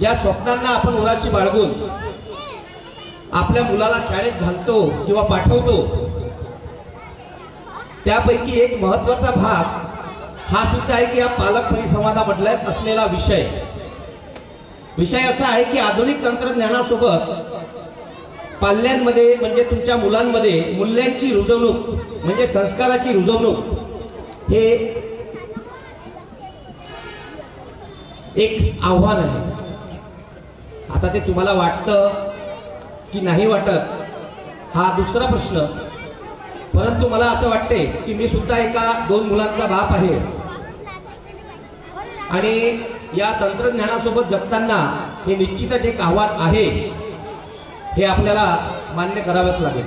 ज्या स्वप्नांना आपण उराशी बाळगून आपल्या मुलाला शाळेत घालतो किंवा पाठवतो, त्यापैकी एक महत्त्वाचा भाग हा सुद्धा आहे की या पालक परिसंवादामधला असलेला विषय असा आहे की आधुनिक तंत्रज्ञानासोबत पाल्यांमध्ये म्हणजे तुमच्या मुलांमध्ये मूल्यांची रुजवणूक म्हणजे संस्काराची रुजवणूक हे एक आव्हान आहे। आता ते तुम्हाला वाटतं की नाही वाटत हा दुसरा प्रश्न, परंतु मला असं वाटते की मी सुद्धा एका 2 मुलांचा बाप आहे आणि या तंत्रज्ञानासोबत जगताना हे निश्चितच एक आव्हान आहे, हे आपल्याला मान्य करावंच लागेल।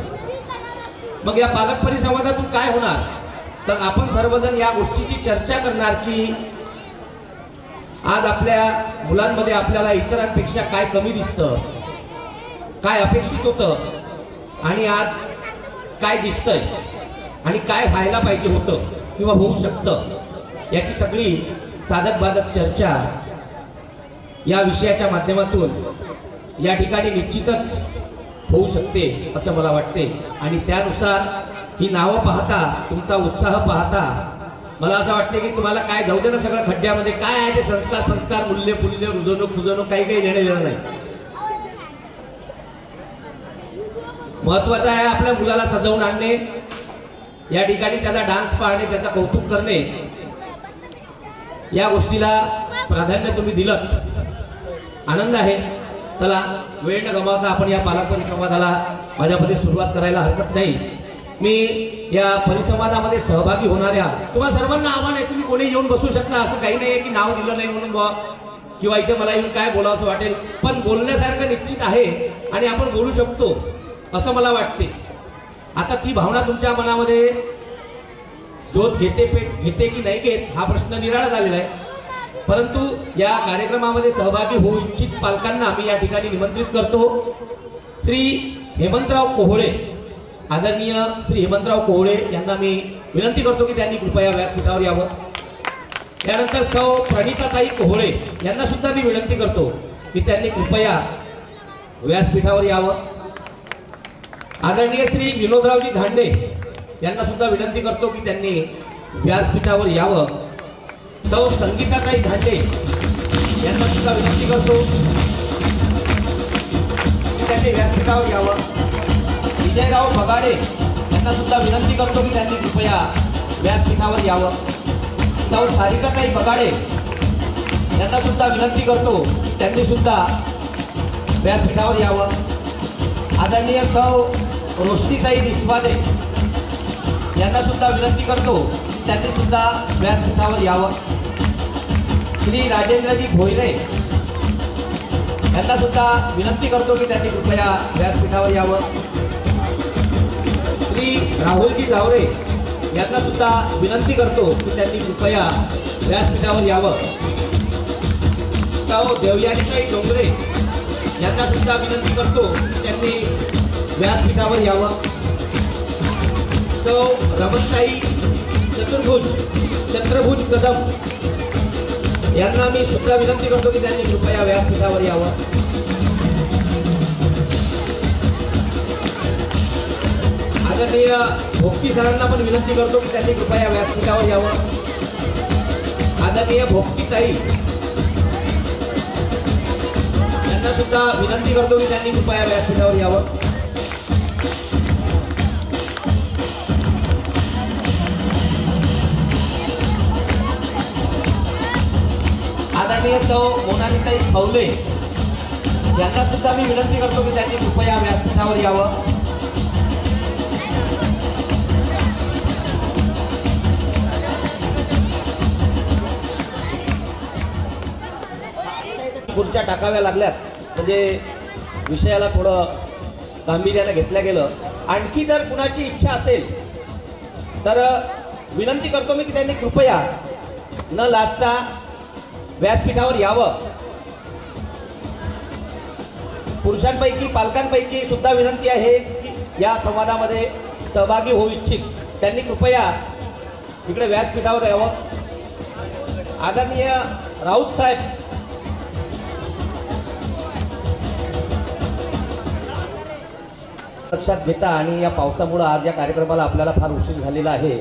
मग या पालक परिसंवादातून काय होणार, तर आपण सर्वजण या गोष्टीची चर्चा करणार की आज आपल्या मुलांमध्ये आपल्याला इतरांपेक्षा काय कमी दिसतं, काय अपेक्षित होतं आणि आज काय दिसतंय आणि काय व्हायला पाहिजे होतं किंवा होऊ शकतं, याची सगळी साधक बाधक चर्चा या विषयाच्या माध्यमातून या ठिकाणी निश्चितच होऊ शकते असं मला वाटते। आणि त्यानुसार ही नावं पाहता, तुमचा उत्साह पाहता मला असं वाटते की तुम्हाला काय जाऊ दे ना सगळं खड्ड्यामध्ये, काय आहे ते संस्कार मूल्य पुल्य रुजवणूक काही नेणे देणं नाही। महत्वाचं आहे आपल्या मुलाला सजवून आणणे, या ठिकाणी त्याचा डान्स पाहणे, त्याचा कौतुक करणे, या गोष्टीला प्राधान्य तुम्ही दिलं, आनंद आहे। चला वेळ न गमावता आपण या पालक परिसंवादाला माझ्यामध्ये सुरुवात करायला हरकत नाही। मी या परिसंवादामध्ये सहभागी होणाऱ्या तुम्हाला सर्वांना आव्हान आहे, तुम्ही कोणी येऊन बसू शकता, असं काही नाही आहे की नाव दिलं नाही म्हणून किंवा इथे मला येऊन काय बोलावं असं वाटेल, पण बोलण्यासारखं निश्चित आहे आणि आपण बोलू शकतो असं मला वाटते। आता ती भावना तुमच्या मनामध्ये ज्योत घेते की नाही घेत हा प्रश्न निराळा झालेला आहे, परंतु या कार्यक्रमामध्ये सहभागी होऊ इच्छित पालकांना मी या ठिकाणी निमंत्रित करतो। श्री हेमंतराव कोहळे, आदरणीय श्री हेमंतराव कोहळे यांना मी विनंती करतो की त्यांनी कृपया व्यासपीठावर यावं। त्यानंतर सौ प्रणिताताई कोहळे यांना सुद्धा मी विनंती करतो की त्यांनी कृपया व्यासपीठावर यावं। आदरणीय श्री विनोदरावजी धांडे यांना सुद्धा विनंती करतो की त्यांनी व्यासपीठावर यावं। सौ संगीताताई धांडे यांना सुद्धा विनंती करतो की त्यांनी व्यासपीठावर यावं। विजयराव बगाडे यांना सुद्धा विनंती करतो की त्यांनी कृपया व्यासपीठावर यावं। सौ सारिकाताई बगाडे यांना सुद्धा विनंती करतो त्यांनी सुद्धा व्यासपीठावर यावं। आदरणीय सौ रोशनीताई निस्वादे यांना सुद्धा विनंती करतो त्यांनी सुद्धा व्यासपीठावर यावं। श्री राजेंद्रजी भोईरे यांना सुद्धा विनंती करतो की त्यांनी कृपया व्यासपीठावर यावं। श्री राहुलजी जावरे यांना सुद्धा विनंती करतो की त्यांनी कृपया व्यासपीठावर यावं। सौ देवयानीताई डोंगरे यांना सुद्धा विनंती करतो की त्यांनी व्यासपीठावर यावं। सौ रमणताई चंद्रभुज कदम यांना मी सुद्धा विनंती करतो की त्यांनी कृपया व्यासपीठावर यावं। आदरणीय भोक्ती सरांना पण विनंती करतो की त्यांनी कृपया व्यासपीठावर यावं। आदरणीय भोक्तीताई यांना सुद्धा विनंती करतो की त्यांनी कृपया व्यासपीठावर यावं। आदरणीय सौ मोनालीताई खवले यांना सुद्धा मी विनंती करतो की त्यांनी कृपया व्यासपीठावर यावं। खुर्च्या टाकाव्या लागल्यात म्हणजे विषयाला थोडं गांभीर्याने घेतलं गेलं। आणखी जर कुणाची इच्छा असेल तर विनंती करतो मी की त्यांनी कृपया न लाजता व्यासपीठावर यावं। पुरुषांपैकी पालकांपैकी सुद्धा विनंती आहे की या संवादामध्ये सहभागी होऊ इच्छित त्यांनी कृपया इकडे व्यासपीठावर यावं। आदरणीय राऊत साहेब लक्षात घेता आणि या पावसामुळे आज या कार्यक्रमाला आपल्याला फार उशीर झालेला आहे.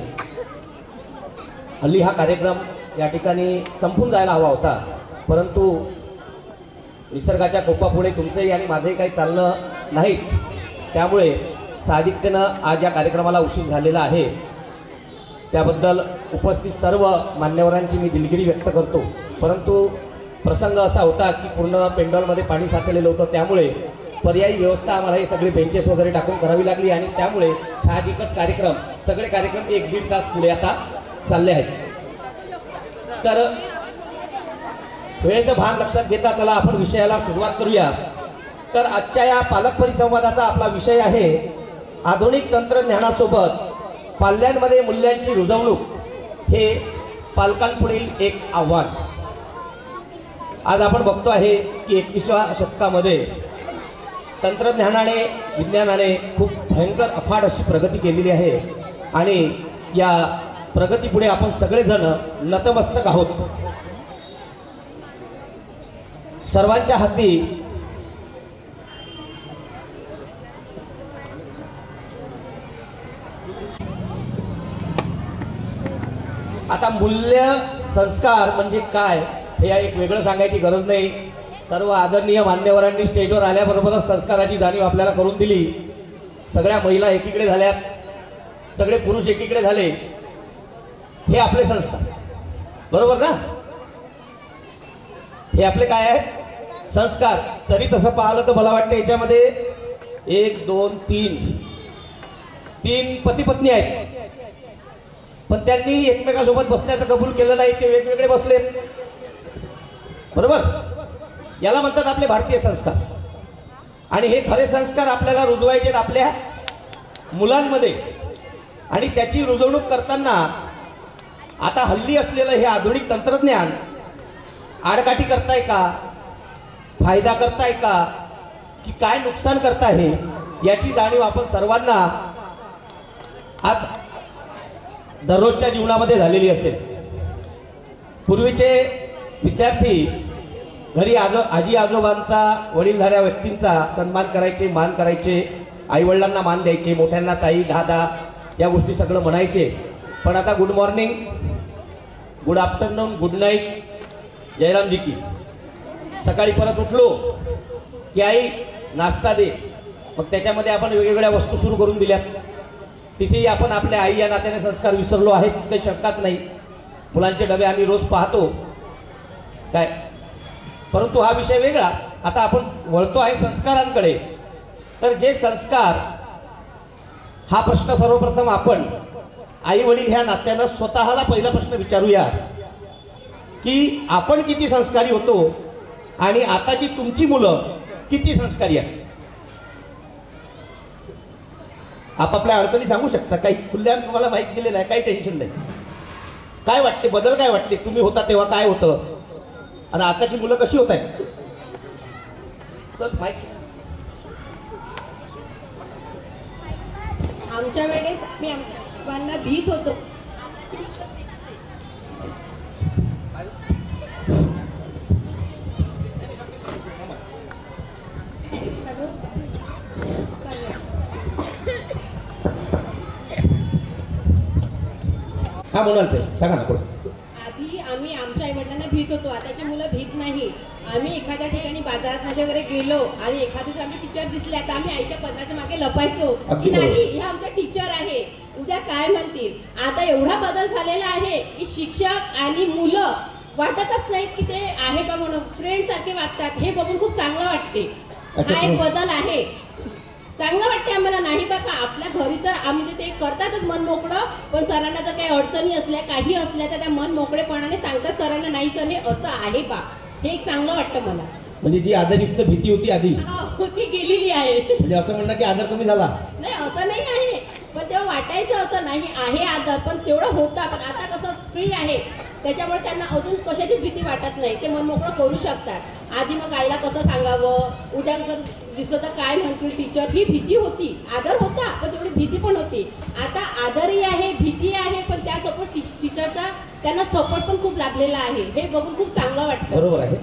हल्ली हा कार्यक्रम या ठिकाणी संपून जायला हवा होता, परंतु निसर्गाच्या कोपापुढे तुमचंही आणि माझंही काही चाललं नाहीच. त्यामुळे साहजिकतेनं आज या कार्यक्रमाला उशीर झालेला आहे. त्याबद्दल उपस्थित सर्व मान्यवरांची मी दिलगिरी व्यक्त करतो. परंतु प्रसंग असा होता की पूर्ण पेंडॉलमध्ये पाणी साचलेलं होतं, त्यामुळे पर्यायी व्यवस्था आम्हाला हे सगळे बेंचेस वगैरे टाकून करावी लागली आणि त्यामुळे साहजिकच सगळे कार्यक्रम 1-1.5 तास पुढे आता चालले आहेत. तर वेळेचं भान लक्षात घेता चला आपण विषयाला सुरुवात करूया. तर आजच्या या पालक परिसंवादाचा आपला विषय आहे आधुनिक तंत्रज्ञानासोबत पाल्यांमध्ये मूल्यांची रुजवणूक, हे पालकांपुढील एक आव्हान. आज आपण बघतो आहे की 21व्या शतकामध्ये तंत्रज्ञानाने विज्ञानाने खूप भयंकर अफाट अशी प्रगती केलेली आहे आणि या प्रगतीपुढे आपण सगळेजण नतमस्तक आहोत. सर्वांच्या हाती आता मूल्य संस्कार म्हणजे काय हे एक वेगळं सांगायची गरज नाही. सर्व आदरणीय मान्यवरांनी स्टेजवर आल्याबरोबरच संस्काराची जाणीव आपल्याला करून दिली. सगळ्या महिला एकीकडे झाल्यात, सगळे पुरुष एकीकडे झाले. हे आपले संस्कार, बरोबर ना? हे आपले काय आहे? संस्कार. तरी तसं पाहिलं तर मला वाटतं याच्यामध्ये 1, 2, 3 पती पत्नी आहेत, पण त्यांनी एकमेकांसोबत बसण्याचं कबूल केलं नाही, ते वेगवेगळे बसले, बरोबर? याला म्हणतात आपले भारतीय संस्कार. आणि हे खरे संस्कार आपल्याला रुजवायचे आपल्या मुलांमध्ये. आणि त्याची रुजवणूक करताना आता हल्ली असलेलं हे आधुनिक तंत्रज्ञान आडकाठी करताय का, फायदा करताय का, की काय नुकसान करताय, याची जाणीव आपण सर्वांना आज दररोजच्या जीवनामध्ये झालेली असेल. पूर्वीचे विद्यार्थी घरी आजी आजोबांचा, वडीलधाऱ्या व्यक्तींचा सन्मान करायचे, मान करायचे, आईवडिलांना मान द्यायचे, मोठ्यांना ताई, दादा या गोष्टी सगळं म्हणायचे. पण आता good morning, good afternoon, good night, Jairamji की. सकाळी परत उठलो की आई नाश्ता दे, मग त्याच्यामध्ये आपण वेगवेगळ्या वस्तू सुरू करून दिल्यात. तिथेही आपण आपल्या आई या नात्याने संस्कार विसरलो आहेच, काही शंकाच नाही. मुलांचे डबे आम्ही रोज पाहतो काय, परंतु हा विषय वेगळा. आता आपण वळतो आहे संस्कारांकडे. तर जे संस्कार, हा प्रश्न सर्वप्रथम आपण आई वडील ह्या नात्यानं स्वतःला पहिला प्रश्न विचारूया की आपण किती संस्कारी होतो आणि आताची तुमची मुलं किती संस्कारी आहेत. आपापल्या अडचणी सांगू शकता, काही खुल्ल्यान तुम्हाला माहिती दिलेलं आहे, काही टेन्शन नाही. काय वाटते, बदल काय वाटते, तुम्ही होता तेव्हा काय होतं आणि आताची मुलं कशी होत आहेत? सर माहिती. आमच्या वेळेस मी आमच्या बाबांना भीत होतो. हा म्हणाल ते सांगा ना. आधी आम्ही आमच्या आई वडिलांना भीत होतो, आताची मुलं भीत नाही. आम्ही एखाद्या ठिकाणी बाजारात माझ्या वगैरे गेलो आणि एखादीच आम्ही टीचर दिसल्या तर आम्ही आईच्या पदराच्या मागे लपायचो की नाही हे आमच्या टीचर आहे, उद्या काय म्हणतील. आता एवढा बदल झालेला आहे की शिक्षक आणि मुलं वाटतच नाहीत की ते आहे बा म्हणून, फ्रेंड सारखे वाटतात. हे बघून खूप चांगलं वाटते. हा एक बदल आहे, चांगलं वाटते आम्हाला. नाही बघा आपल्या घरी तर म्हणजे ते करतातच मन मोकळं, पण सरांना जर काही अडचणी असल्या, काही असल्या तर त्या मन मोकळेपणाने सांगतात सरांना, नाही सर हे असं आहे बा. हे एक चांगलं वाटतं मला. म्हणजे जी आदरयुक्त भीती होती आधी, ती गेलेली आहे. म्हणजे असं म्हणणं की आदर कमी झाला नाही, असं नाही आहे, पण तेव्हा वाटायचं असं नाही आहे आदर, पण तेवढं होता. पण आता कसं फ्री आहे त्याच्यामुळे त्यांना अजून कशाचीच भीती वाटत नाही, ते मन मोकळं करू शकतात. आधी मग आईला कसं सांगावं, उद्या जर दिसलं तर काय म्हणतील टीचर, ही भीती होती. आदर होता पण तेवढी भीती पण होती. आता आदरही आहे, भीती आहे, पण त्या सपोर्ट टीचरचा त्यांना सपोर्ट पण खूप लाभलेला आहे. हे बघून खूप चांगलं वाटतं. बरोबर आहे.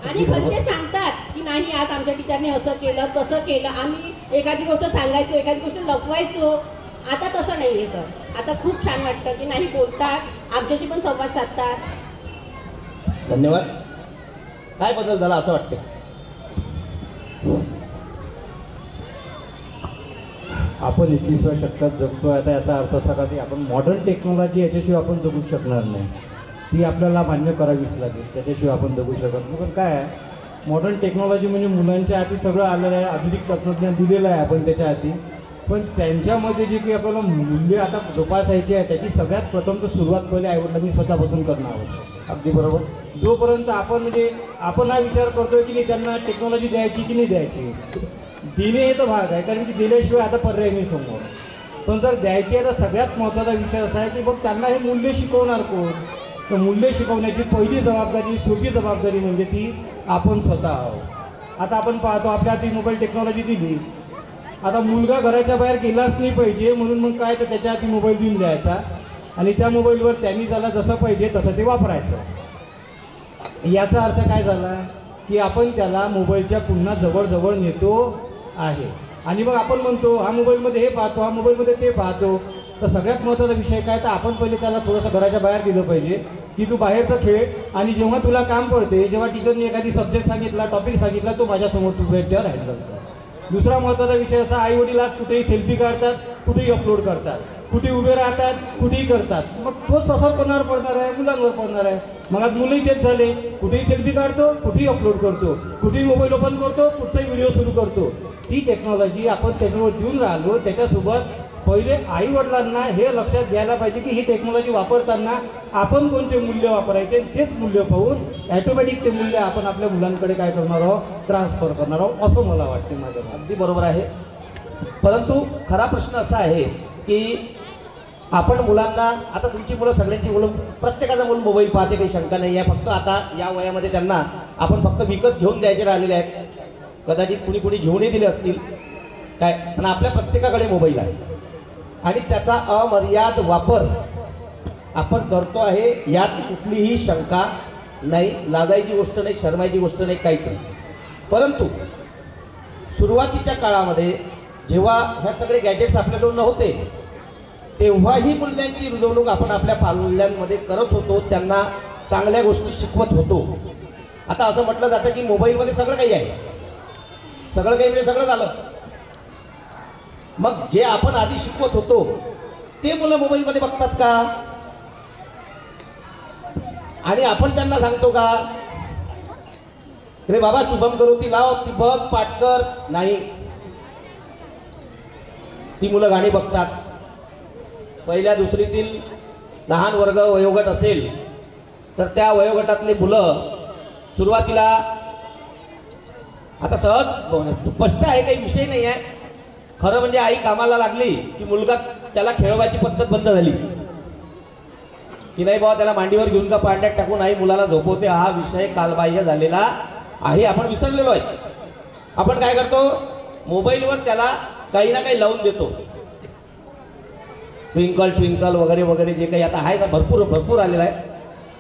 आणि घरी ते सांगतात की नाही आज आमच्या टीचरने असं केलं तसं केलं. आम्ही एखादी गोष्ट सांगायचो, एखादी गोष्ट लपवायचो. आता तसं नाही आहे सर. आता खूप छान वाटतं की नाही बोलतात, आमच्याशी पण संवाद साधतात. धन्यवाद. काय बदल झाला असं वाटतं? आपण 21व्या शतकात जगतो आता, याचा अर्थ असा का की आपण मॉडर्न टेक्नॉलॉजी याच्याशिवाय आपण जगू शकणार नाही. ती आपल्याला मान्य करावीच लागेल, त्याच्याशिवाय आपण जगू शकत नाही. पण काय आहे, मॉडर्न टेक्नॉलॉजी म्हणजे मुलांच्या हाती सगळं आलेलं आहे, आधुनिक तंत्रज्ञान दिलेलं आहे आपण त्याच्या हाती. पण त्यांच्यामध्ये जे काही आपल्याला मूल्य आता जोपासायचे आहे त्याची सगळ्यात प्रथम तर सुरुवात पहिले आईवडिलांनी स्वतःपासून करणं आवश्यक. अगदी बरोबर. जोपर्यंत आपण हा विचार करतोय की नाही त्यांना टेक्नॉलॉजी द्यायची की नाही द्यायची, दिले हे तर भाग आहे, कारण की दिल्याशिवाय आता पर्याय नाही समोर. पण जर द्यायची आहे तर सगळ्यात महत्त्वाचा विषय असा आहे की मग त्यांना हे मूल्य शिकवणार कोण. तर मूल्य शिकवण्याची पहिली जबाबदारी, सोपी जबाबदारी म्हणजे ती आपण स्वतः आहोत. आता आपण पाहतो आपल्या हाती मोबाईल टेक्नॉलॉजी दिली, आता मुलगा घराच्या बाहेर गेलाच नाही पाहिजे म्हणून मग काय तर त्याच्या हाती मोबाईल देऊन द्यायचा आणि त्या मोबाईलवर त्यांनी त्याला जसं पाहिजे तसं ते वापरायचं. याचा अर्थ काय झाला की आपण त्याला मोबाईलच्या पुन्हा जवळ नेतो आहे. आणि मग आपण म्हणतो हा मोबाईलमध्ये हे पाहतो, हा मोबाईलमध्ये ते पाहतो. तर सगळ्यात महत्त्वाचा विषय काय, तर आपण पहिले त्याला थोडंसं घराच्या बाहेर गेलं पाहिजे की तू बाहेरचं खेळ, आणि जेव्हा तुला काम पडते, जेव्हा टीचरने एखादी सब्जेक्ट सांगितला, टॉपिक सांगितला, तो माझ्यासमोर तू त्यावर हँडल कर. दुसरा महत्त्वाचा विषय असा, आई वडील आज कुठेही सेल्फी काढतात, कुठेही अपलोड करतात, कुठे उभे राहतात, कुठेही करतात. मग तोच तसाच कोणावर पडणार आहे, मुलांवर पडणार आहे. मग आज मुलंही तेच झाले, कुठेही सेल्फी काढतो, कुठेही अपलोड करतो, कुठेही मोबाईल ओपन करतो, कुठचाही व्हिडिओ सुरू करतो. ती टेक्नॉलॉजी आपण त्याच्यावर देऊन राहिलो. त्याच्यासोबत पहिले आई वडिलांना हे लक्षात घ्यायला पाहिजे की ही टेक्नॉलॉजी वापरताना आपण कोणते मूल्य वापरायचे, तेच मूल्य पाहून ॲटोमॅटिक ते मूल्य आपण आपल्या मुलांकडे काय करणार आहोत, ट्रान्सफर करणार आहोत, असं मला वाटते. माझं अगदी बरोबर आहे. परंतु खरा प्रश्न असा आहे की आपण मुलांना, आता तुमची मुलं, सगळ्यांची मुलं, प्रत्येकाचा मूल मोबाईल पाहते, काही शंका नाही आहे. फक्त आता या वयामध्ये त्यांना आपण फक्त विकत घेऊन द्यायचे राहिलेले आहेत. कदाचित कुणी घेऊनही दिले असतील काय, पण आपल्या प्रत्येकाकडे मोबाईल आहे आणि त्याचा अमर्याद वापर आपण करतो आहे, यात कुठलीही शंका नाही. लाजायची गोष्ट नाही, शरमायची गोष्ट नाही, काहीच नाही. परंतु सुरुवातीच्या काळामध्ये जेव्हा ह्या सगळे गॅजेट्स आपल्याजवळ नव्हते, तेव्हाही मूल्यांची रुजवणूक आपण आपल्या पाल्यांमध्ये करत होतो, त्यांना चांगल्या गोष्टी शिकवत होतो. आता असं म्हटलं जातं की मोबाईलमध्ये सगळं काही आहे, सगळं काही म्हणजे सगळं झालं. मग जे आपण आधी शिकवत होतो ते मुलं मोबाईलमध्ये बघतात का, आणि आपण त्यांना सांगतो का रे बाबा शुभम करोती लाव, ती बघ, पाठ कर? नाही. ती मुलं गाणी बघतात. पहिल्या दुसरीतील लहान वर्ग वयोगट असेल तर त्या वयोगटातले मुलं सुरुवातीला, आता सहज स्पष्ट आहे, काही विषय नाही आहे, खरं म्हणजे आई कामाला लागली की मुलगा, त्याला खेळवायची पद्धत बंद झाली की नाही बाबा त्याला मांडीवर घेऊन का पांड्यात टाकून आई मुलाला झोपवते, हा विषय कालबाह्य झालेला आहे, आपण विसरलेलो आहे. आपण काय करतो, मोबाईलवर त्याला काही ना काही लावून देतो, ट्विंकल ट्विंकल वगैरे वगैरे जे काही आता आहे ना, भरपूर आलेलं आहे,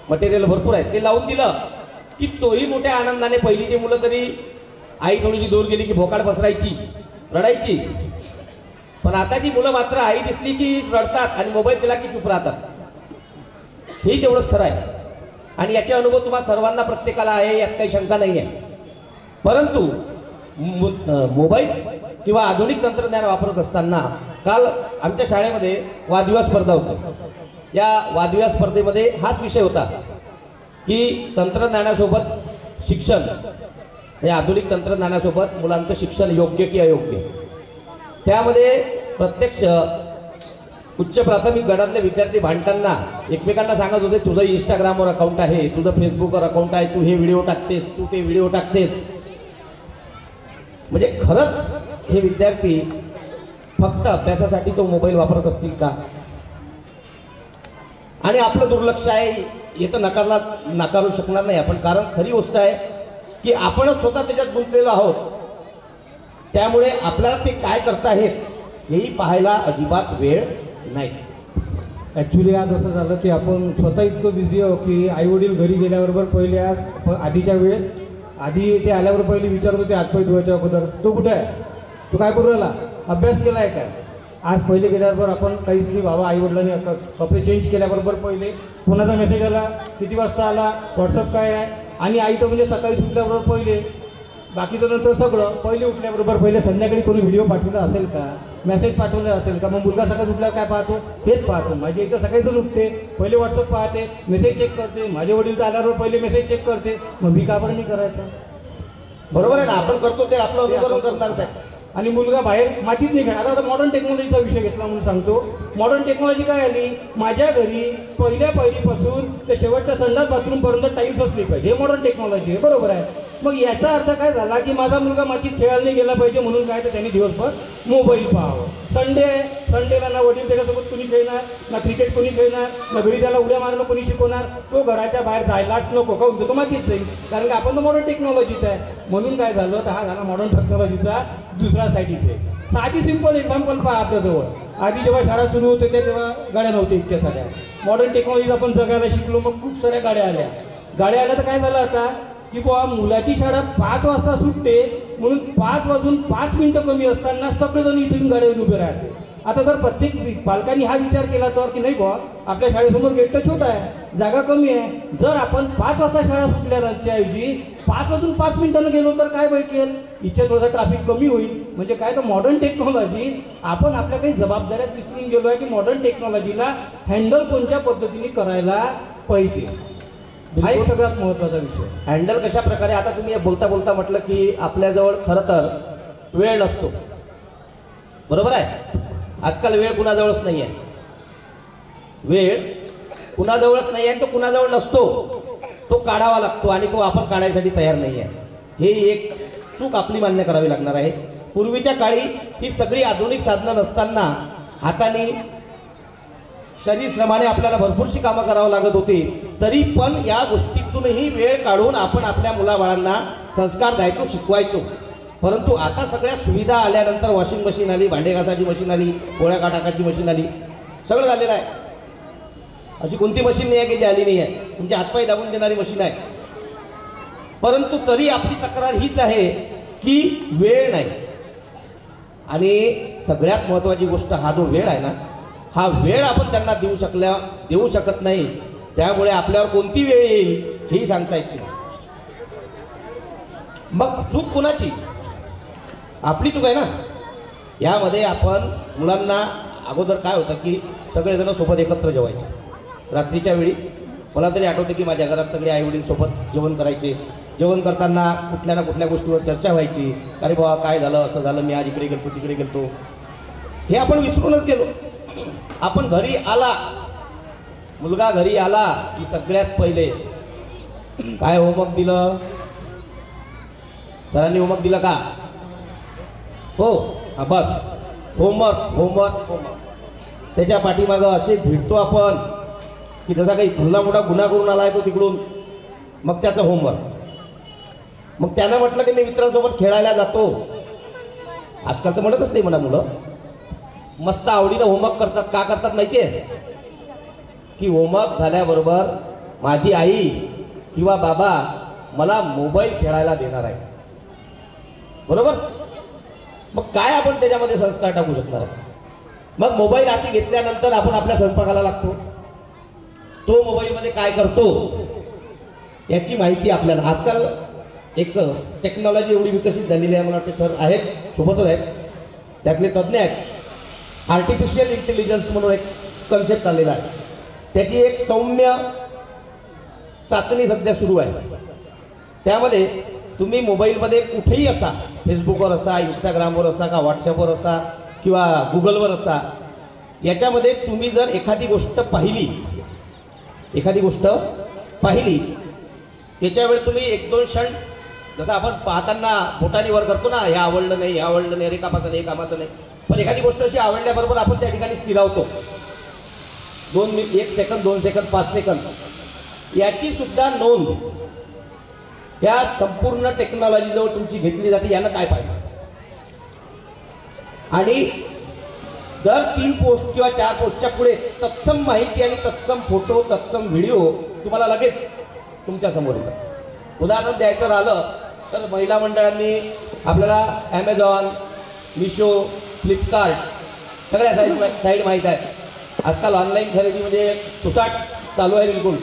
मटेरियल भरपूर आहे. ते लावून दिलं की तोही मोठ्या आनंदाने, पहिलीची मुलं तरी आई थोडीशी दूर गेली की भोकाड पसरायची, रडायची. पण आताची मुलं मात्र आई दिसली की रडतात आणि मोबाईल दिला की चुप राहतात. हेही तेवढंच खरं आहे आणि याचे अनुभव तुम्हाला सर्वांना, प्रत्येकाला आहे, यात काही शंका नाही आहे. परंतु मोबाईल किंवा आधुनिक तंत्रज्ञान वापरत असताना काल आमच्या शाळेमध्ये वादविवाद स्पर्धा होती. या वादविवाद स्पर्धेमध्ये हाच विषय होता की तंत्रज्ञानासोबत शिक्षण, म्हणजे आधुनिक तंत्रज्ञानासोबत मुलांचं शिक्षण योग्य की अयोग्य. त्यामध्ये प्रत्यक्ष उच्च प्राथमिक गटातले विद्यार्थी भांडताना एकमेकांना सांगत होते, तुझं इंस्टाग्रामवर अकाउंट आहे, तुझं फेसबुकवर अकाउंट आहे, तू हे व्हिडिओ टाकतेस, तू ते व्हिडिओ टाकतेस. म्हणजे खरंच हे विद्यार्थी फक्त अभ्यासासाठी तो मोबाईल वापरत असतील का, आणि आपलं दुर्लक्ष आहे हे तर नाकारू शकणार नाही आपण. कारण खरी गोष्ट आहे की आपणच स्वतः त्याच्यात गुंतलेलो आहोत, त्यामुळे आपल्याला ते काय करताहेत हेही पाहायला अजिबात वेळ नाही. ॲक्च्युली आज असं झालं की आपण स्वतः इतकं बिझी आहो की आईवडील घरी गेल्याबरोबर पहिले आधीच्या वेळेस आधी ते आल्यावर पहिले विचारत होते हातपाय धुवायच्या अगोदर, तो कुठे आहे, तो काय करू राहिला, अभ्यास केला आहे काय. आज पहिले गेल्याबरोबर आपण काहीच नाही बाबा, आईवडिलांनी कपडे चेंज केल्याबरोबर पहिले कोणाचा मेसेज आला, किती वाजता आला, व्हॉट्सअप काय आहे. आणि आई तर म्हणजे सकाळी उठल्याबरोबर पहिले, बाकीचं नंतर सगळं. पहिले उठल्याबरोबर पहिले संध्याकाळी कोणी व्हिडिओ पाठवला असेल का, मेसेज पाठवला असेल का. मग मुलगा सकाळी उठल्यावर काय पाहतो, हेच पाहतो. माझी इथं सकाळीच उठते, पहिले व्हॉट्सअप पाहते, मेसेज चेक करते. माझे वडील तर आल्यावर पहिले मेसेज चेक करते, मग मी का पण नाही करायचं. बरोबर आहे ना, आपण करतो ते आपलं अनुकरण करणारच आहे. आणि मुलगा बाहेर मातीत नाही खेळणार. आता मॉडर्न टेक्नॉलॉजीचा विषय घेतला म्हणून सांगतो. मॉडर्न टेक्नॉलॉजी काय आली, माझ्या घरी पहिलीपासून ते शेवटच्या संडास बाथरूमपर्यंत टाईल्स असली पाहिजे, हे मॉडर्न टेक्नॉलॉजी आहे. बरोबर आहे. मग याचा अर्थ काय झाला की माझा मुलगा मातीत खेळायला नाही गेला पाहिजे म्हणून काय तर त्यांनी दिवसभर मोबाईल पाहावं. संडेला ना वडील त्याच्यासोबत कोणी खेळणार, ना क्रिकेट कोणी खेळणार, ना घरी त्याला उड्या मारणं कोणी शिकवणार. तो घराच्या बाहेर जायलाच नको, काहून तो मातीत जाईल, कारण की आपण तर मॉडर्न टेक्नॉलॉजीत आहे. म्हणून काय झालं तर हा झाला मॉडर्न टेक्नॉलॉजीचा दुसरा साईड इफेक्ट. साधी सिंपल एक्झाम्पल पहा आपल्याजवळ. आधी जेव्हा शाळा सुरू होते तेव्हा गाड्या नव्हत्या इतक्या सगळ्या. मॉडर्न टेक्नॉलॉजी आपण जगायला शिकलो, मग खूप साऱ्या गाड्या आल्या तर काय झालं आता की बुवा मुलाची शाळा 5 वाजता सुटते म्हणून 5 वाजून 5 मिनिटं कमी असताना सगळेजण इथून गाड्यावर उभे राहते. आता जर प्रत्येक पालकांनी हा विचार केला तर की नाही बुवा आपल्या शाळेसमोर गेट तर छोटा आहे, जागा कमी आहे, जर आपण 5 वाजता शाळा सुटल्याच्या ऐवजी 5 वाजून 5 मिनिटांना गेलो तर काय भेटेल, इच्छा थोडासा ट्रॅफिक कमी होईल. म्हणजे काय तर मॉडर्न टेक्नॉलॉजी आपण आपल्या काही जबाबदाऱ्यात विसरून गेलो आहे की मॉडर्न टेक्नॉलॉजीला हँडल कोणत्या पद्धतीने करायला पाहिजे, हा एक सगळ्यात महत्त्वाचा विषय. हँडल कशा प्रकारे. आता तुम्ही बोलता बोलता म्हटलं की आपल्याजवळ खरं तर वेळ नसतो. बरोबर आहे. आजकाल वेळ कुणाजवळच नाही आहे, वेळ कुणाजवळच नाही आहे, तो कुणाजवळ नसतो, तो काढावा लागतो आणि तो आपण काढायसाठी तयार नाही आहे. हे एक चूक आपली मान्य करावी लागणार आहे. पूर्वीच्या काळी ही सगळी आधुनिक साधनं नसताना हाताने शरीर श्रमाने आपल्याला भरपूरशी कामं करावं लागत होती, तरी पण या गोष्टीतूनही वेळ काढून आपण आपल्या मुलाबाळांना संस्कार द्यायचो, शिकवायचो. परंतु आता सगळ्या सुविधा आल्यानंतर वॉशिंग मशीन आली, भांडे घासाची मशीन आली, पोळ्या टाकाची मशीन आली, सगळं झालेलं आहे. अशी कोणती मशीन नाही आहे की जी आली नाही आहे, तुमचे हातपाय दाबून देणारी मशीन आहे. परंतु तरी आपली तक्रार हीच आहे की वेळ नाही. आणि सगळ्यात महत्त्वाची गोष्ट हा जो वेळ आहे ना, हा वेळ आपण त्यांना देऊ शकत नाही. त्यामुळे आपल्यावर कोणती वेळ येईल हेही सांगता येत नाही. मग चूक कुणाची, आपली चूक आहे ना. यामध्ये आपण मुलांना अगोदर काय होतं की सगळेजण सोबत एकत्र जेवायचे रात्रीच्या वेळी. मला तरी आठवतं की माझ्या घरात सगळे आईवडील सोबत जेवण करायचे. जेवण करताना कुठल्या ना कुठल्या गोष्टीवर चर्चा व्हायची. अरे बाबा काय झालं, असं झालं, मी आज इकडे गेलतो तिकडे गेलतो. हे आपण विसरूनच गेलो. आपण घरी आला, मुलगा घरी आला की सगळ्यात पहिले काय होमवर्क दिलं, सरांनी होमवर्क दिलं का, हो हा बस होमवर्क होमवर्क होमवर्क. त्याच्या पाठीमागं असे भिडतो आपण की जसा काही भल्ला मोठा गुन्हा करून आला आहे तो तिकडून, मग त्याचं होमवर्क. मग त्यानं म्हटलं की मी मित्रांसोबत खेळायला जातो. आजकाल तर म्हणतच नाही म्हणा मुलं, मस्त आवडीनं होमवर्क करतात. का करतात माहिती आहे की होमवर्क झाल्याबरोबर माझी आई किंवा बाबा मला मोबाईल खेळायला देणार आहे. बरोबर. मग काय आपण त्याच्यामध्ये संस्कार टाकू शकणार आहे. मग मोबाईल हाती घेतल्यानंतर आपण आपल्या स्वयंपाकाला लागतो. तो मोबाईलमध्ये काय करतो याची माहिती आपल्याला. आजकाल एक टेक्नॉलॉजी एवढी विकसित झालेली आहे, मला वाटते सर आहेत सोबतच आहेत, त्यातले तज्ज्ञ आहेत. आर्टिफिशियल इंटेलिजन्स म्हणून एक कन्सेप्ट आलेला आहे. त्याची एक सौम्य चाचणी सध्या सुरू आहे. त्यामध्ये तुम्ही मोबाईलमध्ये कुठेही असा, फेसबुकवर असा, इंस्टाग्रामवर असा, का व्हॉट्सॲपवर असा किंवा गुगलवर असा, याच्यामध्ये तुम्ही जर एखादी गोष्ट पाहिली त्याच्यावेळी तुम्ही 1-2 क्षण, जसं आपण पाहताना बोटाने वर करतो ना, हे आवडलं नाही, हे आवडलं नाही, अरे कामाचं नाही, कामाचं नाही. पण एखादी गोष्ट अशी आवडल्याबरोबर आपण त्या ठिकाणी स्थिरावतो. 1 सेकंद, 2 सेकंद, 5 सेकंद याची सुद्धा नोंद या संपूर्ण टेक्नॉलॉजीजवळ तुमची घेतली जाते. यानं काय पाहिजे. आणि दर 3 पोस्ट किंवा 4 पोस्टच्या पुढे तत्सम माहिती आणि तत्सम फोटो, तत्सम व्हिडिओ तुम्हाला लगेच तुमच्या समोर येतात. उदाहरण द्यायचं राहिलं तर महिला मंडळांनी आपल्याला ॲमेझॉन, मिशो, फ्लिपकार्ट सगळ्या साईड माहीत आहेत. आजकाल ऑनलाईन खरेदी म्हणजे सुसाट चालू आहे, बिलकुल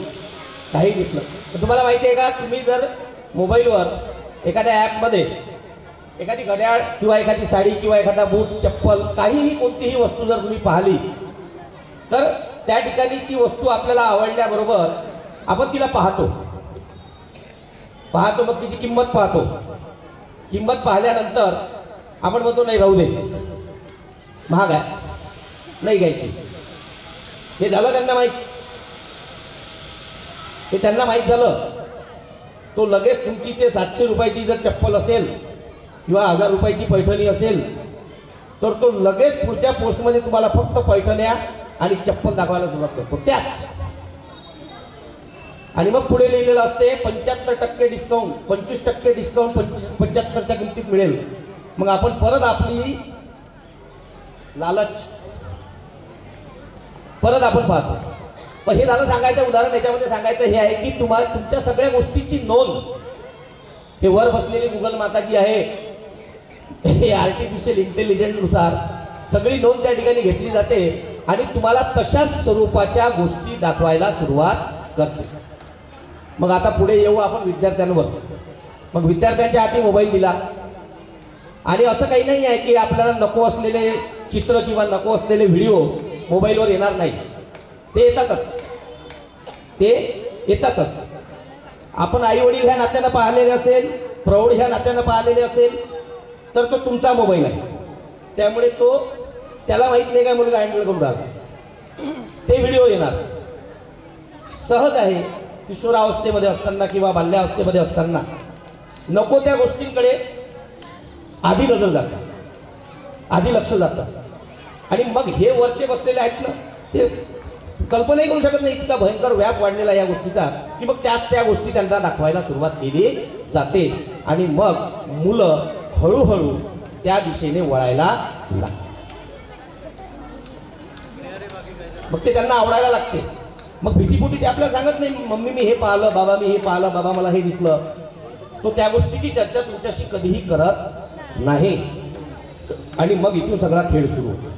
काही दिसलं. तर तुम्हाला माहिती आहे का, तुम्ही जर मोबाईलवर एखाद्या ॲपमध्ये एखादी घड्याळ किंवा एखादी साडी किंवा एखादा बूट, चप्पल, काहीही कोणतीही वस्तू जर तुम्ही पाहिली तर त्या ठिकाणी ती वस्तू आपल्याला आवडल्याबरोबर आपण तिला पाहतो, मग तिची किंमत पाहतो. किंमत पाहिल्यानंतर आपण म्हणतो नाही राहू दे, महाग आहे, नाही घ्यायची. हे झालं त्यांना माहीत, हे त्यांना माहीत झालं. तो लगेच तुमची ते 700 रुपयाची जर चप्पल असेल किंवा 1000 रुपयाची पैठणी असेल तर तो लगेच पुढच्या पोस्टमध्ये तुम्हाला फक्त पैठण्या आणि चप्पल दाखवायला सुरुवात करतो त्याच. आणि मग पुढे लिहिलेलं असते 75% डिस्काउंट, 25% डिस्काउंट, 75च्या किमतीत मिळेल. मग आपण परत आपली लालच परत आपण पाहतो. पण हे झालं सांगायचं उदाहरण. याच्यामध्ये सांगायचं हे आहे की तुम्हाला तुमच्या सगळ्या गोष्टीची नोंद हे वर बसलेली गुगल माता जी आहे, हे आर्टिफिशियल इंटेलिजन्सनुसार सगळी नोंद त्या ठिकाणी घेतली जाते आणि तुम्हाला तशाच स्वरूपाच्या गोष्टी दाखवायला सुरुवात करते. मग आता पुढे येऊ आपण विद्यार्थ्यांवर. मग विद्यार्थ्यांच्या हाती मोबाईल दिला आणि असं काही नाही आहे की आपल्याला नको असलेले चित्र किंवा नको असलेले व्हिडिओ मोबाईलवर येणार नाही. ते येतातच. आपण आई वडील ह्या नात्यानं पाहिलेले असेल, प्रौढ ह्या नात्यानं पाहिलेले असेल तर तो तुमचा मोबाईल आहे. त्यामुळे त्याला माहित नाही काय मुलगा हँडल करून राहिला, ते व्हिडिओ येणार. सहज आहे. किशोरावस्थेमध्ये असताना किंवा बाल्यावस्थेमध्ये असताना नको त्या गोष्टींकडे आधी नजर जातं, आधी लक्ष जातं. आणि मग हे वरचे बसलेले आहेत ना, ते कल्पनाही करू शकत नाही इतका भयंकर व्याप वाढलेला या गोष्टीचा की मग त्या गोष्टी त्यांना दाखवायला सुरुवात केली जाते. आणि मग मुलं हळूहळू त्या दिशेने वळायला लागतात. मग ते त्यांना आवडायला लागते. मग भीतीपोटी ते आपल्याला सांगत नाही मम्मी मी हे पाहिलं, बाबा मी हे पाहिलं, बाबा मला हे दिसलं. तो त्या गोष्टीची चर्चा तुमच्याशी कधीही करत नाही. आणि मग इथून सगळा खेळ सुरू होतो.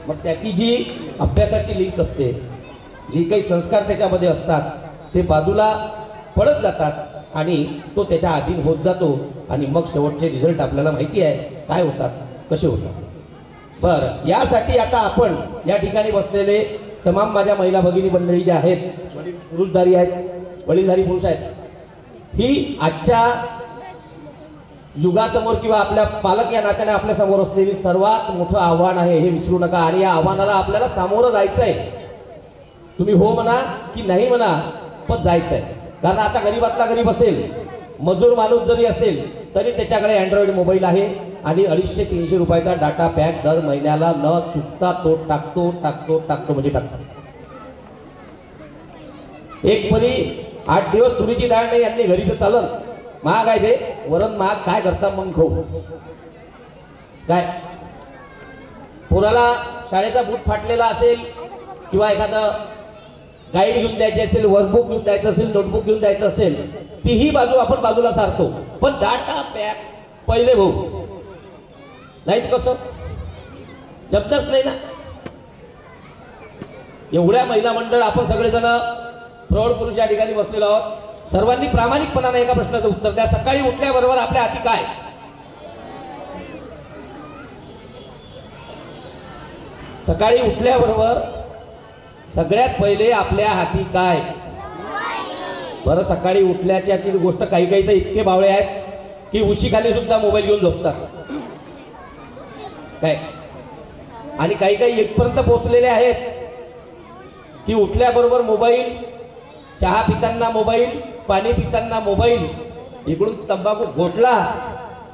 मग त्याची जी अभ्यासाची लिंक असते, जी काही संस्कार त्याच्यामध्ये असतात ते बाजूला पडत जातात आणि तो त्याच्या अधीन होत जातो. आणि मग शेवटचे रिझल्ट आपल्याला माहिती आहे काय होतात, कसे होतात. बरं, यासाठी आता आपण या ठिकाणी बसलेले तमाम माझ्या महिला भगिनी मंडळी ज्या आहेत, पुरुषधारी आहेत, वडीलधारी पुरुष आहेत, ही आजच्या युगासमोर किंवा आपल्या पालक या नात्याने आपल्या समोर असलेली सर्वात मोठं आव्हान आहे, हे विसरू नका. आणि या आव्हानाला आपल्याला सामोरं जायचं आहे. तुम्ही हो म्हणा की नाही म्हणा, पण जायचं आहे. कारण आता गरीबातला गरीब असेल, मजूर माणूस जरी असेल तरी त्याच्याकडे अँड्रॉइड मोबाईल आहे आणि 250-300 रुपयाचा डाटा पॅक दर महिन्याला न चुकता तो टाकतो म्हणजे टाकतो. एक परी 8 दिवस तुरीची डाळ नाही यांनी घरी तर चालन, महाग आहे ते, वरण महाग, काय करता मग खाऊ. काय पोराला शाळेचा बूट फाटलेला असेल किंवा एखादं गाईड घेऊन द्यायची असेल, वर्कबुक घेऊन द्यायचं असेल, नोटबुक घेऊन द्यायचं असेल, तीही बाजू आपण बाजूला सारतो. पण डाटा पॅक पहिले भाऊ, नाहीत कसं जमतच नाही ना. एवढ्या महिला मंडळ आपण सगळेजण प्रौढ पुरुष या ठिकाणी बसलेलो आहोत. सर्वांनी प्रामाणिकपणाने एका प्रश्नाचं उत्तर द्या. सकाळी उठल्याबरोबर आपल्या हाती काय? सकाळी उठल्याबरोबर सगळ्यात पहिले आपल्या हाती काय? बरं, सकाळी उठल्याच्या ती गोष्ट काही तर इतके बावळे आहेत की उशीखाली सुद्धा मोबाईल घेऊन झोपतात काय. आणि काही इथपर्यंत पोहोचलेले आहेत की उठल्याबरोबर मोबाईल, चहा पिताना मोबाईल, पाणी पिताना मोबाईल, इकडून तंबाखू घोटला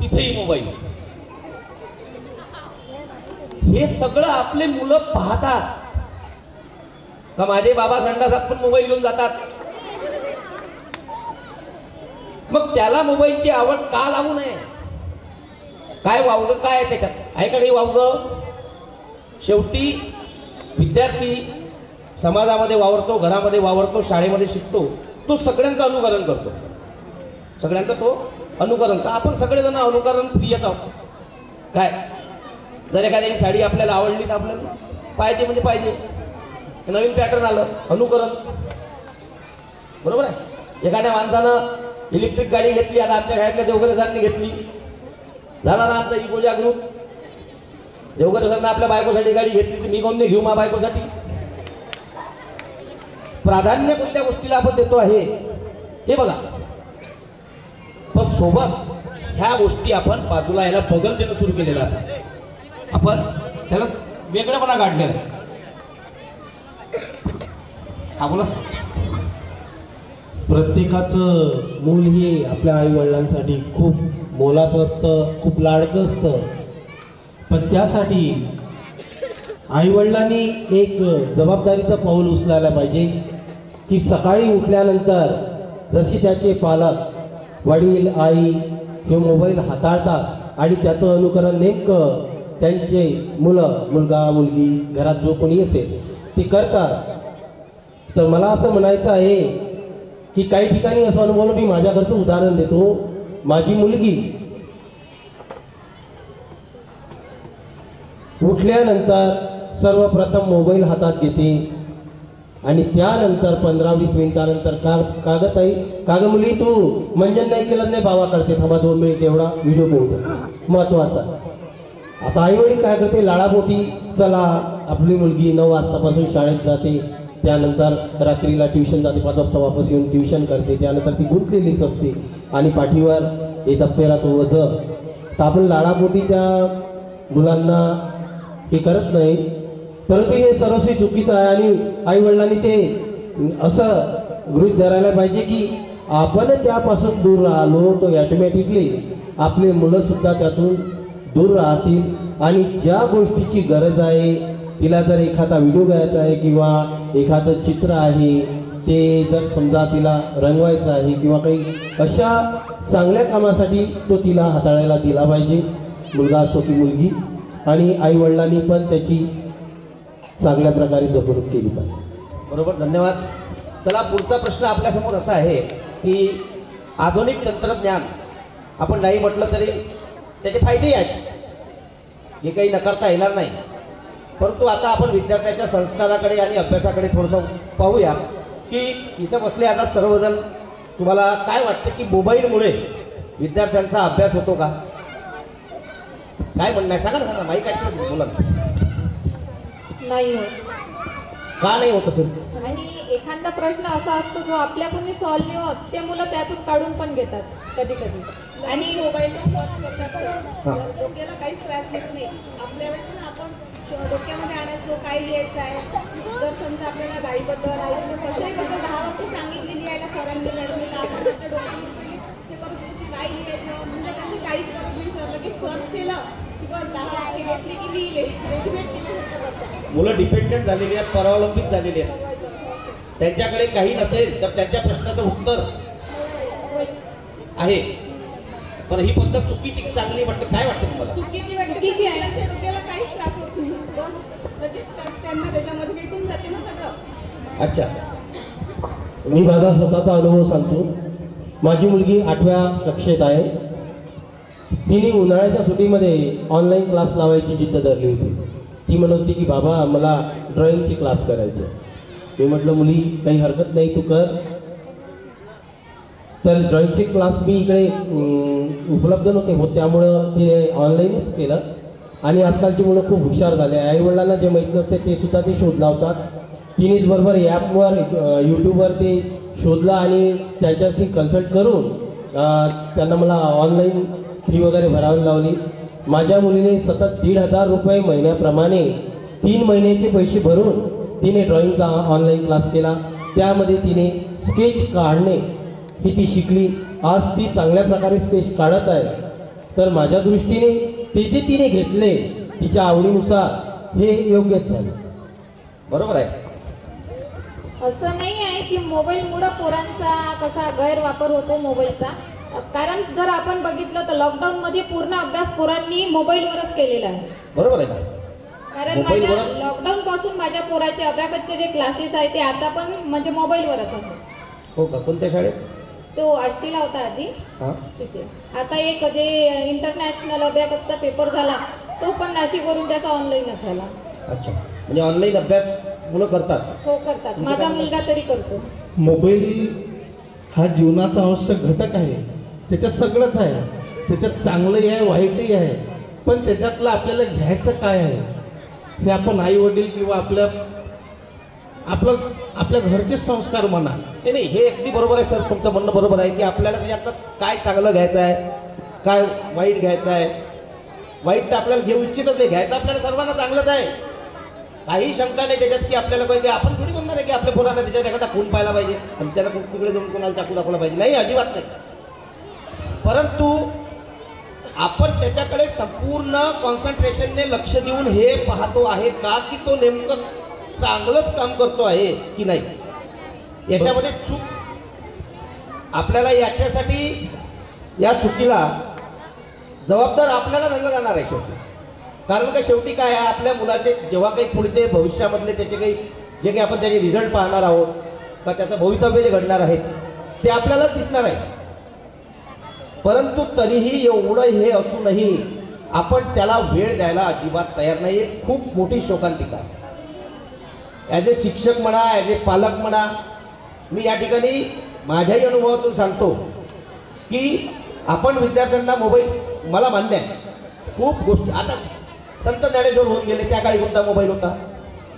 तिथेही मोबाईल. हे सगळं आपले मुलं पाहतात का माझे बाबा संडासात पण मोबाईल घेऊन जातात. मग त्याला मोबाईलची आवड का लावू नये? काय वावगं काय आहे त्याच्यात? आहे का नाही वावगं? शेवटी विद्यार्थी समाजामध्ये वावरतो, घरामध्ये वावरतो, शाळेमध्ये शिकतो, तो सगळ्यांचं अनुकरण करतो, सगळ्यांचं तो अनुकरण तर आपण सगळेजण अनुकरण प्रियच आहोत. काय जर एखाद्याची साडी आपल्याला आवडली तर आपल्याला पाहिजे म्हणजे पाहिजे. नवीन पॅटर्न आलं अनुकरण, बरोबर आहे. एखाद्या माणसानं इलेक्ट्रिक गाडी घेतली, आता आमच्या घरातल्या देवघरे सरांनी घेतली, झाला ना आमचा इको जागृत. देवघरे सरांना आपल्या बायकोसाठी गाडी घेतली, तर मी कोण नाही घेऊ मा बायकोसाठी. प्राधान्य कोणत्या गोष्टीला आपण देतो आहे हे बघा. पण सोबत ह्या गोष्टी आपण बाजूला याला बगल देणं सुरू केलेलं आहे. आपण त्याला वेगळेपणा काढलेला. हा बोला. प्रत्येकाचं मूल हे आपल्या आईवडिलांसाठी खूप मोलाचं असतं, खूप लाडकं असतं. पण त्यासाठी आईवडिलांनी एक जबाबदारीचं पाऊल उचलायला पाहिजे की सकाळी उठल्यानंतर जशी त्याचे पालक वडील आई हे मोबाईल हाताळतात आणि त्याचं अनुकरण नेमकं त्यांचे मुलगा मुलगी घरात जो कोणी असेल ते करतात. तर मला असं म्हणायचं आहे की काही ठिकाणी असं अनुभव, मी माझ्या घरचं उदाहरण देतो. माझी मुलगी उठल्यानंतर सर्वप्रथम मोबाईल हातात घेते आणि त्यानंतर 15-20 मिनिटानंतर काग मुली तू मंजन नाही केलं नाही बाबा करते, थांबा 2 मिनिट एवढा व्हिडिओ पाहतो महत्वाचा. आता आईवडील काय करते, लाडापोटी चला आपली मुलगी 9 वाजतापासून शाळेत जाते, त्यानंतर रात्रीला ट्युशन जाते, 5 वाजता वापस येऊन ट्युशन करते, त्यानंतर ती गुंतलेलीच असते आणि पाठीवर हे दप्तराचं वजं. तर आपण लाडापोटी त्या मुलांना हे करत नाही, परंतु हे सर्वस्वी चुकीचं आहे. आणि आईवडिलांनी ते असं गृहीत धरायला पाहिजे की आपण त्यापासून दूर राहिलो तर ॲटोमॅटिकली आपले मुलंसुद्धा त्यातून दूर राहतील. आणि ज्या गोष्टीची गरज आहे, तिला जर एखादा व्हिडिओ घ्यायचा आहे किंवा एखादं चित्र आहे ते जर समजा तिला रंगवायचं आहे किंवा काही अशा चांगल्या कामासाठी तो तिला हाताळायला दिला पाहिजे, मुलगा असो की मुलगी. आणि आईवडिलांनी पण त्याची चांगल्या प्रकारे जपणूक केली पाहिजे. बरोबर, धन्यवाद. चला पुढचा प्रश्न आपल्यासमोर असा आहे की आधुनिक तंत्रज्ञान आपण नाही म्हटलं तरी त्याचे फायदेही आहेत, हे काही नकारता येणार नाही. परंतु आता आपण विद्यार्थ्याच्या संस्काराकडे आणि अभ्यासाकडे थोडंसं पाहूया की इथं बसले आता सर्वजण. तुम्हाला काय वाटतं की मोबाईलमुळे विद्यार्थ्यांचा अभ्यास होतो का? काय म्हणणं आहे सांगा ना, सांगा. माहीत आहे बोला ना. नाही होत. का नाही होत असेल? आणि एखादा प्रश्न असा असतो जो आपल्याकडून सॉल्व्ह नाही होत, ते मुलं त्यातून काढून पण घेतात कधी कधी. आणि मोबाईलला सर्च करतात सर, डोक्याला काहीच त्रास देत नाही. आपल्या वेळेस ना आपण डोक्यामध्ये आणायचो काय लिहायचं आहे. जर समजा आपल्याला गाडीबद्दल आईबद्दल कशाहीबद्दल 10 वाक्य सांगितलेली आहे सरांनी मॅडमला, आपण आपल्या डोक्यामध्ये हे करू की काय लिहायचं, म्हणजे कशी काहीच करत नाही सर. लगेच सर्च केलं की बस 10 वाक्य घेतली की लिहिले, रेडीमेड केल्यासारखं करतात. मुलं डिपेंडेंट झालेली आहेत, परावलंबित झालेली आहेत. त्यांच्याकडे काही नसेल तर त्यांच्या प्रश्नाचं उत्तर आहे. पण ही पद्धत चुकीची की चांगली वाटते? काय वाटतं तुम्हाला? चुकीची वाटते आहे. त्यांच्या डोक्याला काहीच त्रास होत नाही, बस लगेच त्यांना त्याच्यामध्ये भेटून जाते ना सगळं. अच्छा, मी माझा स्वतःचा अनुभव सांगतो. माझी मुलगी 8व्या कक्षेत आहे. तिने उन्हाळ्याच्या सुट्टीमध्ये ऑनलाईन क्लास लावायची जिद्द धरली होती. ती म्हणत होती की बाबा मला ड्रॉइंगची क्लास करायचे. मी म्हटलं मुली काही हरकत नाही, तू कर. तर ड्रॉइंगचे क्लास मी इकडे उपलब्ध नव्हते होत, त्यामुळं ते ऑनलाईनच केलं. आणि आजकालची मुलं खूप हुशार झाले. आईवडिलांना जे माहीत नसते ते सुद्धा ते शोध लावतात. तिनेच बरोबर ॲपवर यूट्यूबवर ते शोधलं आणि त्याच्याशी कन्सल्ट करून त्यांना मला ऑनलाईन फी वगैरे भरावी लावली. माझ्या मुलीने सतत 1,500 रुपये महिन्याप्रमाणे 3 महिन्याचे पैसे भरून तिने ड्रॉइंगचा ऑनलाईन क्लास केला. त्यामध्ये तिने स्केच काढणे ही ती शिकली. आज ती चांगल्या प्रकारे स्केच काढत आहे. तर माझ्या दृष्टीने ते जे तिने घेतले तिच्या आवडीनुसार हे योग्यच झाले. बरोबर आहे. असं नाही आहे की मोबाईलमुळं पोरांचा कसा गैरवापर होतो मोबाईलचा. कारण जर आपण बघितलं तर लॉकडाऊनमध्ये पूर्ण अभ्यास पोरांनी मोबाईलवरच केलेला आहे. बरोबर आहे ना? कारण माझ्या लॉकडाऊन पासून माझ्या पोराचे अभ्यासाचे जे क्लासेस आहेत ते आता पण म्हणजे मोबाईलवरच आहेत. हो का? कोणत्या शाळेत? तो आष्टीला होता आधी हां तिथे. आता एक जे इंटरनॅशनल अभ्यागतचा पेपर झाला तो पण नाशिकवरून त्याचा ऑनलाईनच झाला. अच्छा, म्हणजे ऑनलाईन अभ्यास मुलं करतात. हो करतात, माझा मुलगा तरी करतो. मोबाईल हा जीवनाचा आवश्यक घटक आहे. त्याच्यात सगळंच आहे, त्याच्यात चांगलंही आहे वाईटही आहे. पण त्याच्यातलं आपल्याला घ्यायचं काय आहे हे आपण आई वडील किंवा आपल्या घरचे संस्कार म्हणा. नाही नाही, हे अगदी बरोबर आहे सर, तुमचं म्हणणं बरोबर आहे की आपल्याला त्याच्यातलं काय चांगलं घ्यायचं आहे, काय वाईट घ्यायचं आहे. वाईट तर आपल्याला घेऊ इच्छितच नाही, घ्यायचं आपल्याला सर्वांना चांगलंच आहे. काही शंका नाही त्याच्यात की आपल्याला पाहिजे. आपण थोडी म्हणणार आहे की आपल्या पोरांना त्याच्यात एखादा खून पाहायला पाहिजे आणि त्याला तिकडे जाऊन कोणाला चाकू दाखवला पाहिजे. नाही, अजिबात नाही. परंतु आपण त्याच्याकडे संपूर्ण कॉन्सन्ट्रेशनने लक्ष देऊन हे पाहतो आहे का की तो नेमकं चांगलंच काम करतो आहे की नाही. याच्यामध्ये चूक आपल्याला याच्यासाठी या चुकीला जबाबदार आपल्याला धरलं जाणार आहे शेवटी. कारण का शेवटी काय आहे, आपल्या मुलाचे जेव्हा काही पुढचे भविष्यामधले त्याचे काही जे काही आपण त्याचे रिझल्ट पाहणार आहोत का त्याचं भवितव्य जे घडणार आहे ते आपल्यालाच दिसणार आहे. परंतु तरीही एवढं हे असूनही आपण त्याला वेळ द्यायला अजिबात तयार नाही. एक खूप मोठी शोकांतिका. ॲज ए शिक्षक म्हणा, ॲज ए पालक म्हणा, मी या ठिकाणी माझ्याही अनुभवातून सांगतो की आपण विद्यार्थ्यांना मोबाईल, मला मान्य आहे खूप गोष्टी. आता संत ज्ञानेश्वर होऊन गेले त्या काळी कोणता मोबाईल होता,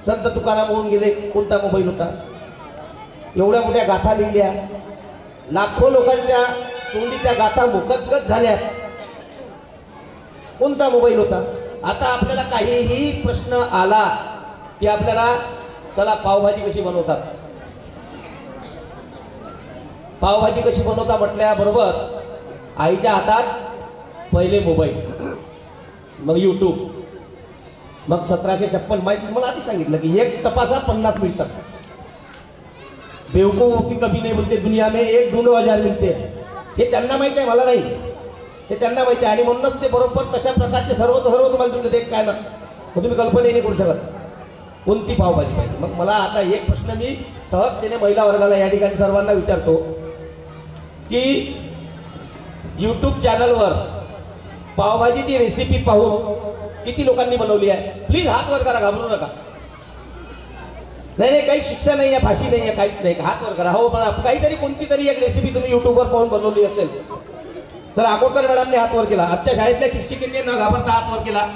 संत तुकाराम होऊन गेले कोणता मोबाईल होता, एवढ्या मोठ्या गाथा लिहिल्या, लाखो लोकांच्या तोंडी त्या गाथा मुखगत झाल्या, कोणता मोबाईल होता. आता आपल्याला काहीही प्रश्न आला की आपल्याला चला पावभाजी कशी बनवतात, पावभाजी कशी बनवता म्हटल्याबरोबर आईच्या हातात पहिले मोबाईल, मग यूट्यूब, मग 1756 माहिती. मला आधी सांगितलं की एक तपासा 50 मिळतात. बेवकूफ की कभी नाही बोलते दुनिया में, एक ढूंढो 1000 मिळते. हे त्यांना माहिती आहे, मला नाही. हे त्यांना माहिती आहे आणि म्हणूनच ते बरोबर तशा प्रकारचे सर्व तुम्हाला तुमचं ते काय ना तुम्ही कल्पनाही नाही करू शकत कोणती पावभाजी पाहिजे. मग मला आता एक प्रश्न मी सहजतेने महिला वर्गाला या ठिकाणी सर्वांना विचारतो की यूट्यूब चॅनलवर पावभाजीची रेसिपी पाहून किती लोकांनी बनवली आहे? प्लीज हात वर करा, घाबरू नका. नाही, काही शिक्षा नाही आहे, फाशी नाही आहे, काहीच नाही. हात वर करा. हो, पण काहीतरी कोणती तरी एक रेसिपी तुम्ही युट्यूबवर पाहून बनवली असेल. चला, अकोटकर मॅडमने हात वर केला. आमच्या शाळेतल्या शिक्षिकेने न घाबरता हात वर केला.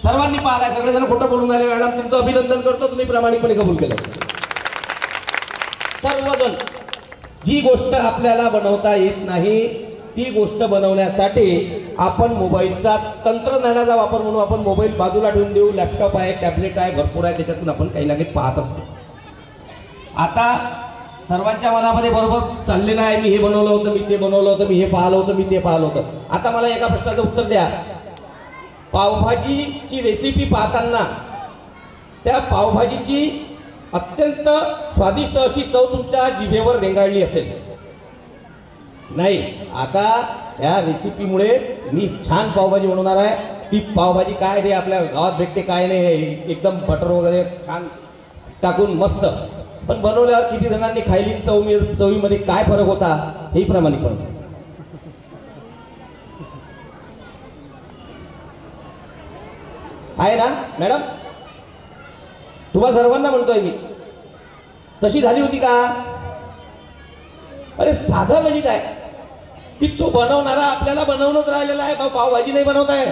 सर्वांनी पाहिला, सगळेजण खोटं बोलून आले. मॅडम तुमचं अभिनंदन करतो, तुम्ही प्रामाणिकपणे कबूल केलं. सर्वजण जी गोष्ट आपल्याला बनवता येत नाही ती गोष्ट बनवण्यासाठी आपण मोबाईलचा तंत्रज्ञानाचा वापर म्हणून आपण मोबाईल बाजूला ठेवून देऊ. लॅपटॉप आहे, टॅबलेट आहे, भरपूर आहे, त्याच्यातून आपण काही ना काही पाहत असतो. आता सर्वांच्या मनामध्ये बरोबर चाललेलं आहे, मी हे बनवलं होतं, मी ते बनवलं होतं, मी हे पाहिलं होतं, मी ते पाहिलं होतं. आता मला एका प्रश्नाचं उत्तर द्या. पावभाजीची रेसिपी पाहताना त्या पावभाजीची अत्यंत स्वादिष्ट अशी चव तुमच्या जिभेवर रेंगाळली असेल? नाही. आता ह्या रेसिपीमुळे मी छान पावभाजी बनवणार आहे. ती पावभाजी काय रे आपल्या गावात भेटते काय नाही, एकदम बटर वगैरे छान टाकून मस्त. पण बनवल्यावर किती जणांनी खायली, चवीमध्ये काय फरक होता हेही प्रामाणिकपणे आहे ना मॅडम? तुम्हाला सर्वांना म्हणतोय मी, तशी झाली होती का? अरे साधं गणित आहे की तो बनवणारा आपल्याला बनवूनच राहिलेला आहे. पावभाजी नाही बनवताय,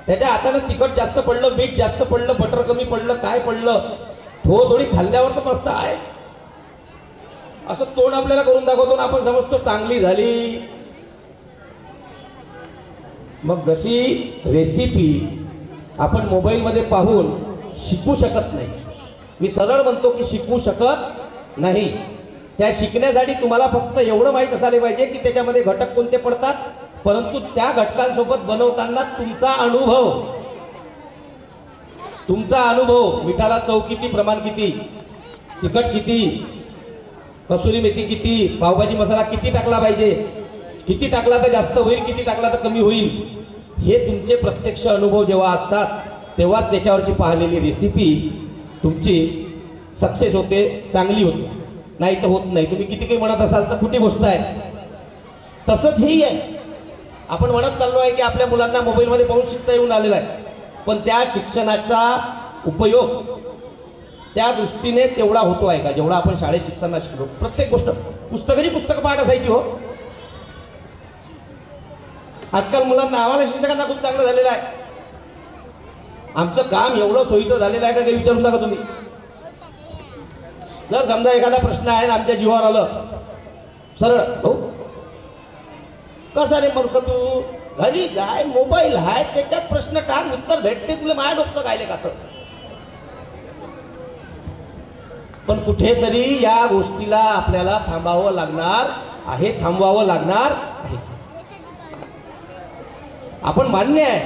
त्याच्या हातानं तिखट जास्त पडलं, मीठ जास्त पडलं, बटर कमी पडलं, काय पडलं, थोडी खाल्ल्यावर तर मस्त आहे असं तोंड आपल्याला करून दाखवतो ना आपण, समजतो चांगली झाली. मग जशी रेसिपी आपण मोबाईलमध्ये पाहून शिकू शकत नाही, मी सरळ म्हणतो की शिकू शकत नाही. त्या शिकण्यासाठी तुम्हाला फक्त एवढं माहीत असायला पाहिजे की त्याच्यामध्ये घटक कोणते पडतात, परंतु त्या घटकांसोबत बनवताना तुमचा अनुभव, मिठाला चव किती, प्रमाण किती, तिखट किती, कसुरी मेथी किती, पावभाजी मसाला किती टाकला पाहिजे, किती टाकला तर जास्त होईल, किती टाकला तर कमी होईल, हे तुमचे प्रत्यक्ष अनुभव जेव्हा असतात तेव्हाच त्याच्यावरची पाहिलेली रेसिपी तुमची सक्सेस होते, चांगली होते. नाही तर होत नाही. तुम्ही किती काही म्हणत असाल तर खोटी गोष्ट आहे. तसंच हेही आहे. आपण म्हणत चाललो आहे की आपल्या मुलांना मोबाईलमध्ये पाहून शिकता येऊन आलेला आहे, पण त्या शिक्षणाचा उपयोग त्या दृष्टीने तेवढा होतो आहे का जेवढा आपण शाळेत शिकताना शिकलो. प्रत्येक गोष्ट पुस्तकाची पुस्तकं पाठ असायची हो. आजकाल मुलांना आम्हाला शिक्षकांना खूप चांगलं झालेलं आहे. आमचं काम एवढं सोयीचं झालेलं आहे का काही विचारू नका तुम्ही. जर समजा एखादा प्रश्न आहे ना आमच्या जीवावर आलं सरळ, हो कसा रे मूर्ख तू, घरी जाय मोबाईल आहे त्याच्यात प्रश्न टाक उत्तर भेटते, तुला माझ्या डोकं गायले का तर. पण कुठेतरी या गोष्टीला आपल्याला थांबावं लागणार आहे, थांबवावं लागणार आहे. आपण मान्य आहे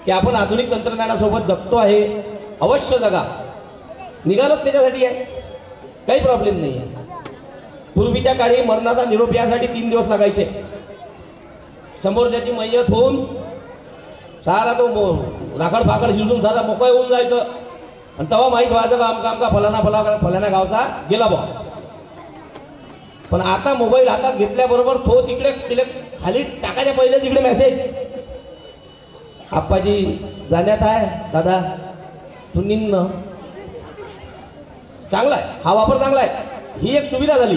की आपण आधुनिक तंत्रज्ञानासोबत जगतो आहे, अवश्य जगा, निघालच त्याच्यासाठी आहे, काही प्रॉब्लेम नाही आहे. पूर्वीच्या काळी मरणाचा निरोप यासाठी 3 दिवस लागायचे. समोरच्याची मय्यत होऊन सारा तो राखड फाकड शिजून सारा मोकळं होऊन जायचं आणि तेव्हा माहीत व्हायचं का आमका फलाना गावचा गेला बा. पण आता मोबाईल हातात घेतल्याबरोबर तो तिकडे खाली टाकायच्या पहिलेच इकडे मेसेज, आप्पाजी जाण्यात आहे दादा तू निन्न. चांगला आहे हा वापर, चांगला आहे. ही एक सुविधा झाली,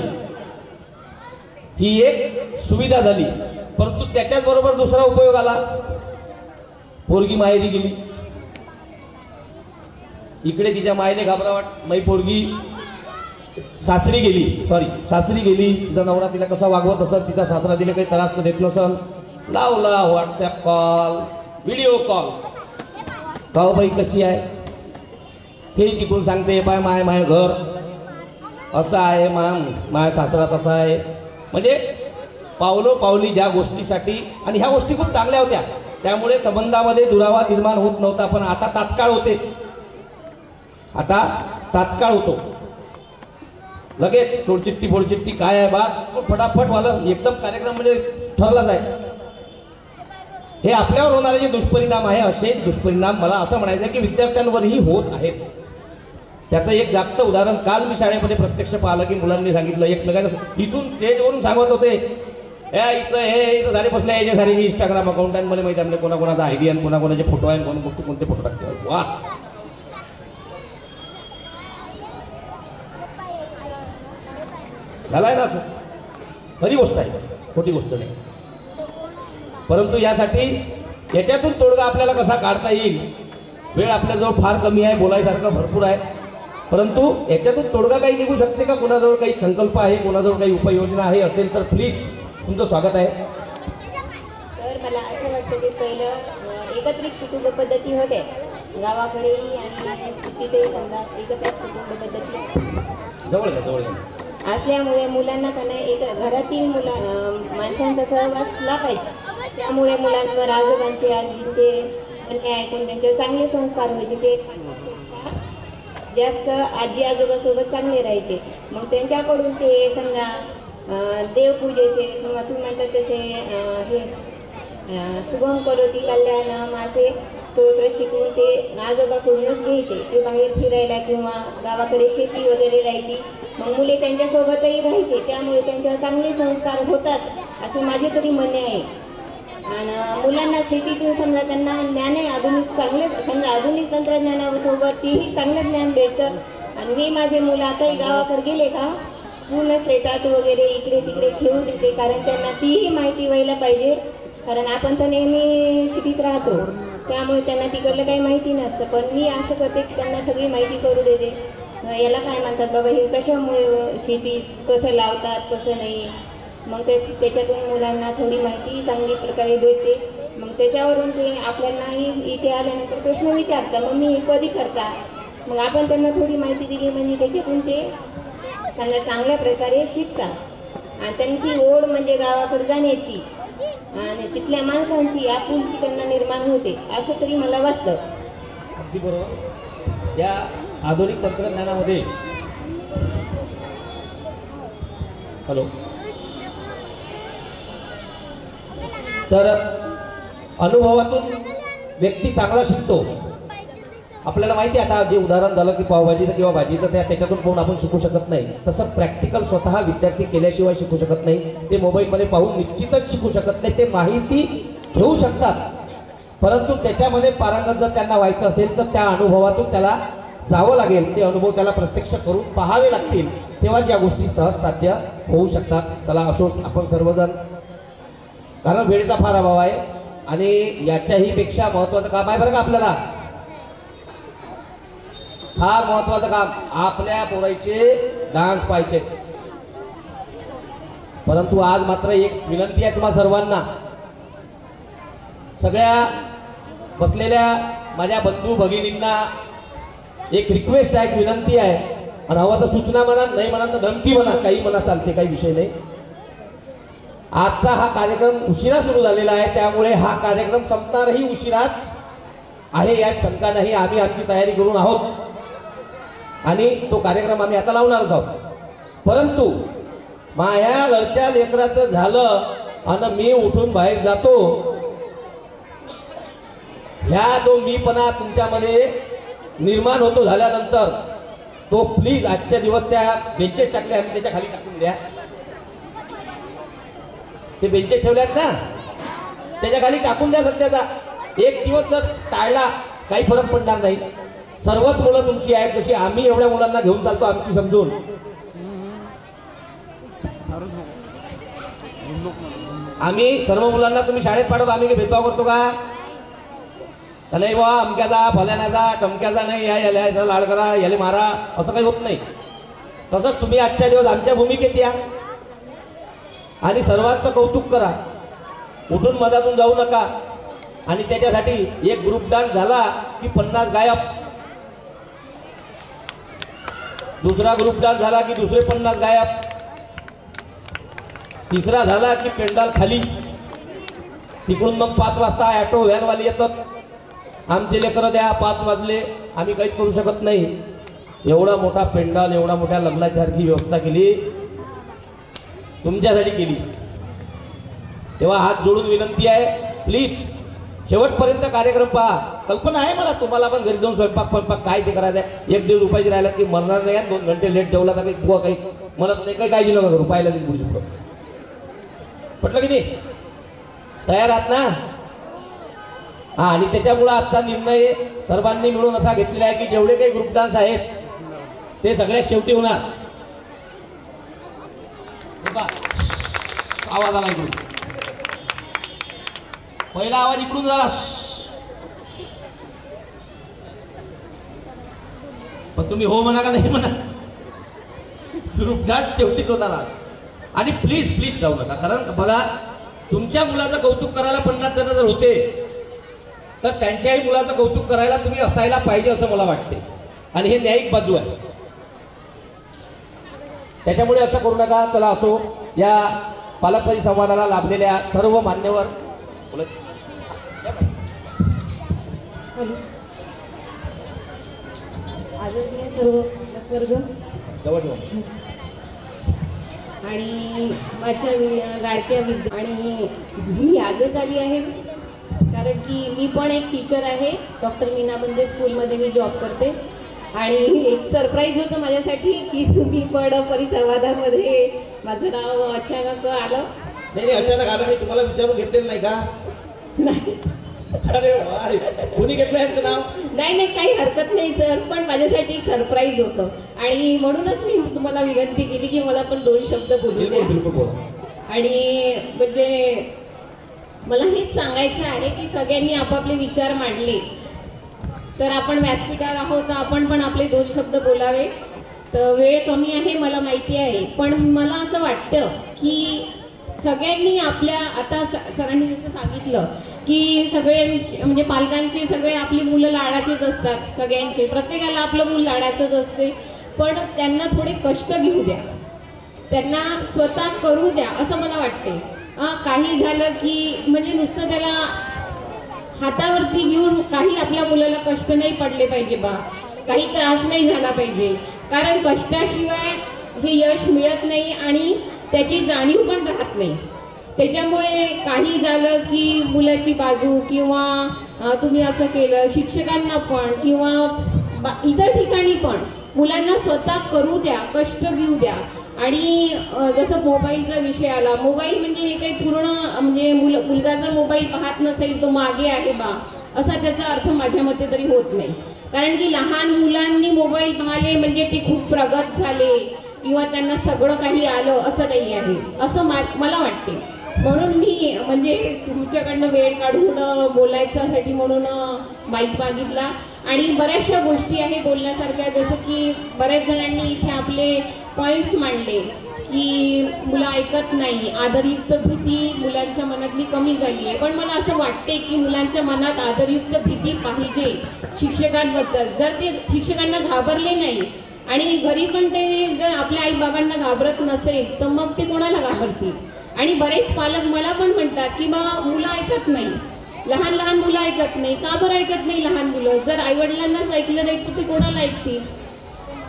ही एक सुविधा झाली. परंतु त्याच्याच बरोबर दुसरा उपयोग आला. पोरगी माहेरी गेली, इकडे तिच्या मायने घाबरावाट, मै पोरगी सासरी गेली, तिचा नवरा तिला कसा वागवत असत, तिचा सासरा तिला काही त्रास तर देत नसल, लावला व्हॉट्सॲप कॉल, व्हिडिओ कॉल, का बाई कशी आहे ते तिकडून सांगते, पाय माय घर असं आहे, माय सासरा तसा आहे. म्हणजे पावलोपावली ज्या गोष्टीसाठी, आणि ह्या गोष्टी खूप चांगल्या होत्या, त्यामुळे संबंधामध्ये दुरावा निर्माण होत नव्हता. पण आता तात्काळ होते, आता तात्काळ होतो. लगेच फोडचिट्टी काय आहे बात फटाफट वाला एकदम कार्यक्रम म्हणजे ठरलाच आहे. हे आपल्यावर होणारे जे दुष्परिणाम आहे असेच दुष्परिणाम मला असं म्हणायचं आहे की विद्यार्थ्यांवरही होत आहेत. त्याचं एक जागतं उदाहरण काल मी शाळेमध्ये प्रत्यक्ष पाहिलं की मुलांनी सांगितलं, एकमेकांना इथून स्टेजवरून सांगत होते, इथं झाले बसले याच्या सारे इंस्टाग्राम अकाउंट आहे, मला माहिती आहे कोणाकोणाचा आयडिया आणि कोणाकोणाचे फोटो आहे, कोणते फोटो टाकते. वा झालाय ना असं, खरी गोष्ट आहे, खोटी गोष्ट नाही. परंतु यासाठी याच्यातून तोडगा आपल्याला कसा काढता येईल, वेळ आपल्याजवळ फार कमी आहे, बोलायसारखं भरपूर आहे, परंतु याच्यातून तोडगा काही निघू शकते का? कोणाजवळ काही संकल्प आहे, कोणाजवळ काही उपाययोजना आहे असेल तर प्लीज तुमचं स्वागत आहे. सर मला असं वाटतं की पहिलं एकत्रित कुटुंब पद्धती होते गावाकडेही आणि सिटीतही, समजा एकत्रित कुटुंब पद्धती जवळ असल्यामुळे मुलांना त्यांना घरातील माणसांचा सहवासला पाहिजे. त्यामुळे मुलांवर आजोबांचे आजींचे म्हणणे ऐकून त्यांच्यावर चांगले संस्कार व्हायचे. ते जास्त आजी आजोबासोबत चांगले राहायचे. मग त्यांच्याकडून ते समजा देवपूजेचे किंवा तुम्ही म्हणतात तसे हे शुभम करोती कल्याणम असे स्तोत्र शिकून ते आजोबाकडूनच घ्यायचे. ते बाहेर फिरायला किंवा गावाकडे शेती वगैरे राहायची, मग मुले त्यांच्यासोबतही राहायचे. त्यामुळे त्यांच्यावर चांगले संस्कार होतात असे माझे तरी म्हणणे आहे. आणि मुलांना शेतीतून समजा त्यांना ज्ञान आहे आधुनिक, चांगले समजा आधुनिक तंत्रज्ञानासोबत तीही चांगलं ज्ञान भेटतं. आणि मी माझे मुलं आताही गावाकडे गेले का पूर्ण शेतात वगैरे इकडे तिकडे खेळू देते, कारण त्यांना तीही माहिती व्हायला पाहिजे. कारण आपण तर नेहमी सिटीत राहतो, त्यामुळे त्यांना तिकडलं काही माहिती नसतं. पण मी असं करते की त्यांना सगळी माहिती करू देते. याला काय म्हणतात बाबा, हे कशामुळे शेतीत कसं लावतात कसं नाही, मग त्याच्यातून मुलांना थोडी माहिती चांगली प्रकारे भेटते. मग त्याच्यावरून ते आपल्यालाही इथे आल्यानंतर प्रश्न विचारतात, मग मी हे कधी करता. मग आपण त्यांना थोडी माहिती दिली म्हणजे त्याच्यातून ते चांगल्या प्रकारे शिकतात. आणि त्यांची ओढ म्हणजे गावाकडे जाण्याची आणि तिथल्या माणसांची आपुलकी त्यांना निर्माण होते असं तरी मला वाटतं. अगदी बरोबर. या आधुनिक तंत्रज्ञानामध्ये हॅलो तर अनुभवातून व्यक्ती चांगला शिकतो. आपल्याला माहिती आहे आता जे उदाहरण झालं की पावभाजीचं किंवा भाजीचं त्याच्यातून पाहून आपण शिकू शकत नाही, तसं प्रॅक्टिकल स्वतः विद्यार्थी केल्याशिवाय शिकू शकत नाही. ते मोबाईलमध्ये पाहून निश्चितच शिकू शकत नाही. ते माहिती घेऊ शकतात, परंतु त्याच्यामध्ये पारंगत जर त्यांना व्हायचं असेल तर त्या अनुभवातून त्याला जावं लागेल. ते अनुभव त्याला प्रत्यक्ष करून पाहावे लागतील, तेव्हाच या गोष्टी सहज साध्य होऊ शकतात. चला असो आपण सर्वजण, कारण वेळेचा फार अभाव आहे आणि याच्याही पेक्षा महत्त्वाचं काम आहे बरं का आपल्याला, फार महत्त्वाचं काम. आपल्या पोराचे डान्स पाहिजे. परंतु आज मात्र एक विनंती आहे तुम्हा सर्वांना, सगळ्या बसलेल्या माझ्या बंधू भगिनींना एक रिक्वेस्ट आहे, एक विनंती आहे. आणि हवं तर सूचना म्हणा, नाही म्हणा तर धमकी म्हणा, काही म्हणा चालते, काही विषय नाही. आजचा हा कार्यक्रम उशिरा सुरू झालेला आहे, त्यामुळे हा कार्यक्रम संपणारही उशिराच आहे यात शंका नाही. आम्ही आमची तयारी करून आहोत आणि तो कार्यक्रम आम्ही आता लावणारच आहोत. परंतु माया घरच्या लेकराचं झालं आणि मी उठून बाहेर जातो, ह्या जो मीपणा तुमच्यामध्ये निर्माण होतो झाल्यानंतर, तो प्लीज आजच्या दिवस त्या बेंचेस टाकले आम्ही त्याच्या खाली टाकून द्या. ते बेंचेस ठेवल्यात ना, त्याच्या खाली टाकून द्या. सध्याचा एक दिवस जर टाळला काही फरक पडणार नाही. सर्वच मुलं तुमची आहेत, जशी आम्ही एवढ्या मुलांना घेऊन चालतो आमची समजून. आम्ही सर्व मुलांना तुम्ही शाळेत पाठवतो, आम्ही काही भेदभाव करतो का? नाही बा अमक्याचा फल्याण्याचा टमक्याचा नाही, याला लाड करा, याला मारा, असं काही होत नाही. तसंच तुम्ही आजच्या दिवस आमच्या भूमिकेत या आणि सर्वांचं कौतुक करा, उठून मधातून जाऊ नका. आणि त्याच्यासाठी एक ग्रुप डान्स झाला की 50 गायब, दुसरा ग्रुप डान्स झाला की दुसरे 50 गायब, तिसरा झाला की पेंडाल खाली. तिकडून मग 5 वाजता ऑटो व्हॅनवाली येतात, आमचे लेकरं द्या, 5 वाजले, आम्ही काहीच करू शकत नाही. एवढा मोठा पेंडाल, एवढा मोठ्या लग्नासारखी व्यवस्था केली, तुमच्यासाठी केली. तेव्हा हात जोडून विनंती आहे, प्लीज शेवटपर्यंत कार्यक्रम पहा. कल्पना आहे मला, तुम्हाला पण घरी जाऊन स्वयंपाक काय ते करायचं आहे. 1-1.5 रुपयाची राहिला की मरणार नाही. 2 घंटे लेट जेवला तर काही बुवा काही म्हणत नाही, काही काळजी नका करू, पाहिलं जाईल पुढची पुढं. पटलं की नाही? तयार आहात ना? हा, आणि त्याच्यामुळं आजचा निर्णय सर्वांनी मिळून असा घेतलेला आहे की जेवढे काही ग्रुप डान्स आहेत ते सगळ्यात शेवटी होणार. आवाज आला इकडून, पहिला आवाज इकडून झाला, पण तुम्ही हो म्हणा का नाही म्हणा, ग्रुप डान्स शेवटीच होणार आज. आणि प्लीज प्लीज जाऊ नका, कारण बघा तुमच्या मुलाचं कौतुक करायला 50 जण जर होते तर त्यांच्याही मुलाचं कौतुक करायला तुम्ही असायला पाहिजे असं मला वाटते. आणि हे न्यायिक बाजू आहे, त्याच्यामुळे असं करू नका. चला असो, या पालक परिसंवादाला लाभलेल्या सर्व मान्यवर सर्व आणि माझ्या लाडक्या आणि मी आजच आली आहे कारण की मी पण एक टीचर आहे. डॉक्टर मीना बंदे स्कूलमध्ये मी जॉब करते आणि एक सरप्राईज होतं माझ्यासाठी की तुम्ही पण परिसंवादामध्ये माझं नाव अचानक आलं. नाही अचानक आलं, मी तुम्हाला विचारून घेतलेलं नाही का? नाही. अरे वा, कोणी घेतलं यांचं नाव? नाही काही हरकत नाही सर, पण माझ्यासाठी सरप्राईज होतं आणि म्हणूनच मी तुम्हाला विनंती केली की मला पण 2 शब्द बोलू द्या. आणि म्हणजे मला हेच सांगायचं आहे की सगळ्यांनी आपापले विचार मांडले तर आपण व्यासपीठावर आहोत, तर आपण पण आपले 2 शब्द बोलावे. तर वेळ कमी आहे मला माहिती आहे, पण मला असं वाटतं की सगळ्यांनी आपल्या, आता सरांनी जसं सांगितलं की सगळे म्हणजे पालकांचे सगळे आपली मुलं लाडाचेच असतात, सगळ्यांचे प्रत्येकाला आपलं मूल लाडाचंच असते, पण त्यांना थोडे कष्ट घेऊ द्या, त्यांना स्वतः करू द्या असं मला वाटते. काही झालं की म्हणजे नुसतं त्याला हातावरती घेऊन काही आपल्या मुलाला कष्ट नाही पडले पाहिजे बा, काही त्रास नाही झाला पाहिजे, कारण कष्टाशिवाय हे यश मिळत नाही आणि त्याची जाणीव पण राहत नाही. त्याच्यामुळे काही झालं की मुलाची बाजू किंवा तुम्ही असं केलं. शिक्षकांना पण किंवा इतर ठिकाणी पण मुलांना स्वतः करू द्या, कष्ट घेऊ द्या. आणि जसं मोबाईलचा विषय आला, मोबाईल म्हणजे हे काही पूर्ण म्हणजे मुलगा जर मोबाईल पाहत नसेल तो मागे आहे बा असा त्याचा अर्थ माझ्या मते तरी होत नाही. कारण की लहान मुलांनी मोबाईल पाहिले म्हणजे ते खूप प्रगत झाले किंवा त्यांना सगळं काही आलं असं नाही आहे, असं मला वाटते. म्हणून मी म्हणजे तुमच्याकडनं वेळ काढून बोलायच्यासाठी म्हणून माईक मागितला. आणि बऱ्याचशा गोष्टी आहे बोलण्यासारख्या, जसं की बऱ्याच जणांनी इथे आपले पॉईंट्स मांडले की मुलं ऐकत नाही, आदरयुक्त भीती मुलांच्या मनातली कमी झाली आहे. पण मला असं वाटते की मुलांच्या मनात आदरयुक्त भीती पाहिजे शिक्षकांबद्दल. जर ते शिक्षकांना घाबरले नाही आणि घरी पण ते जर आपल्या आई बाबांना घाबरत नसेल तर मग ते कोणाला घाबरतील. आणि बरेच पालक मला पण म्हणतात की बा मुलं ऐकत नाही, लहान लहान मुलं ऐकत नाही. का बरं ऐकत नाही लहान मुलं? जर आईवडिलांनाच ऐकलं नाही तर ते कोणाला ऐकतील?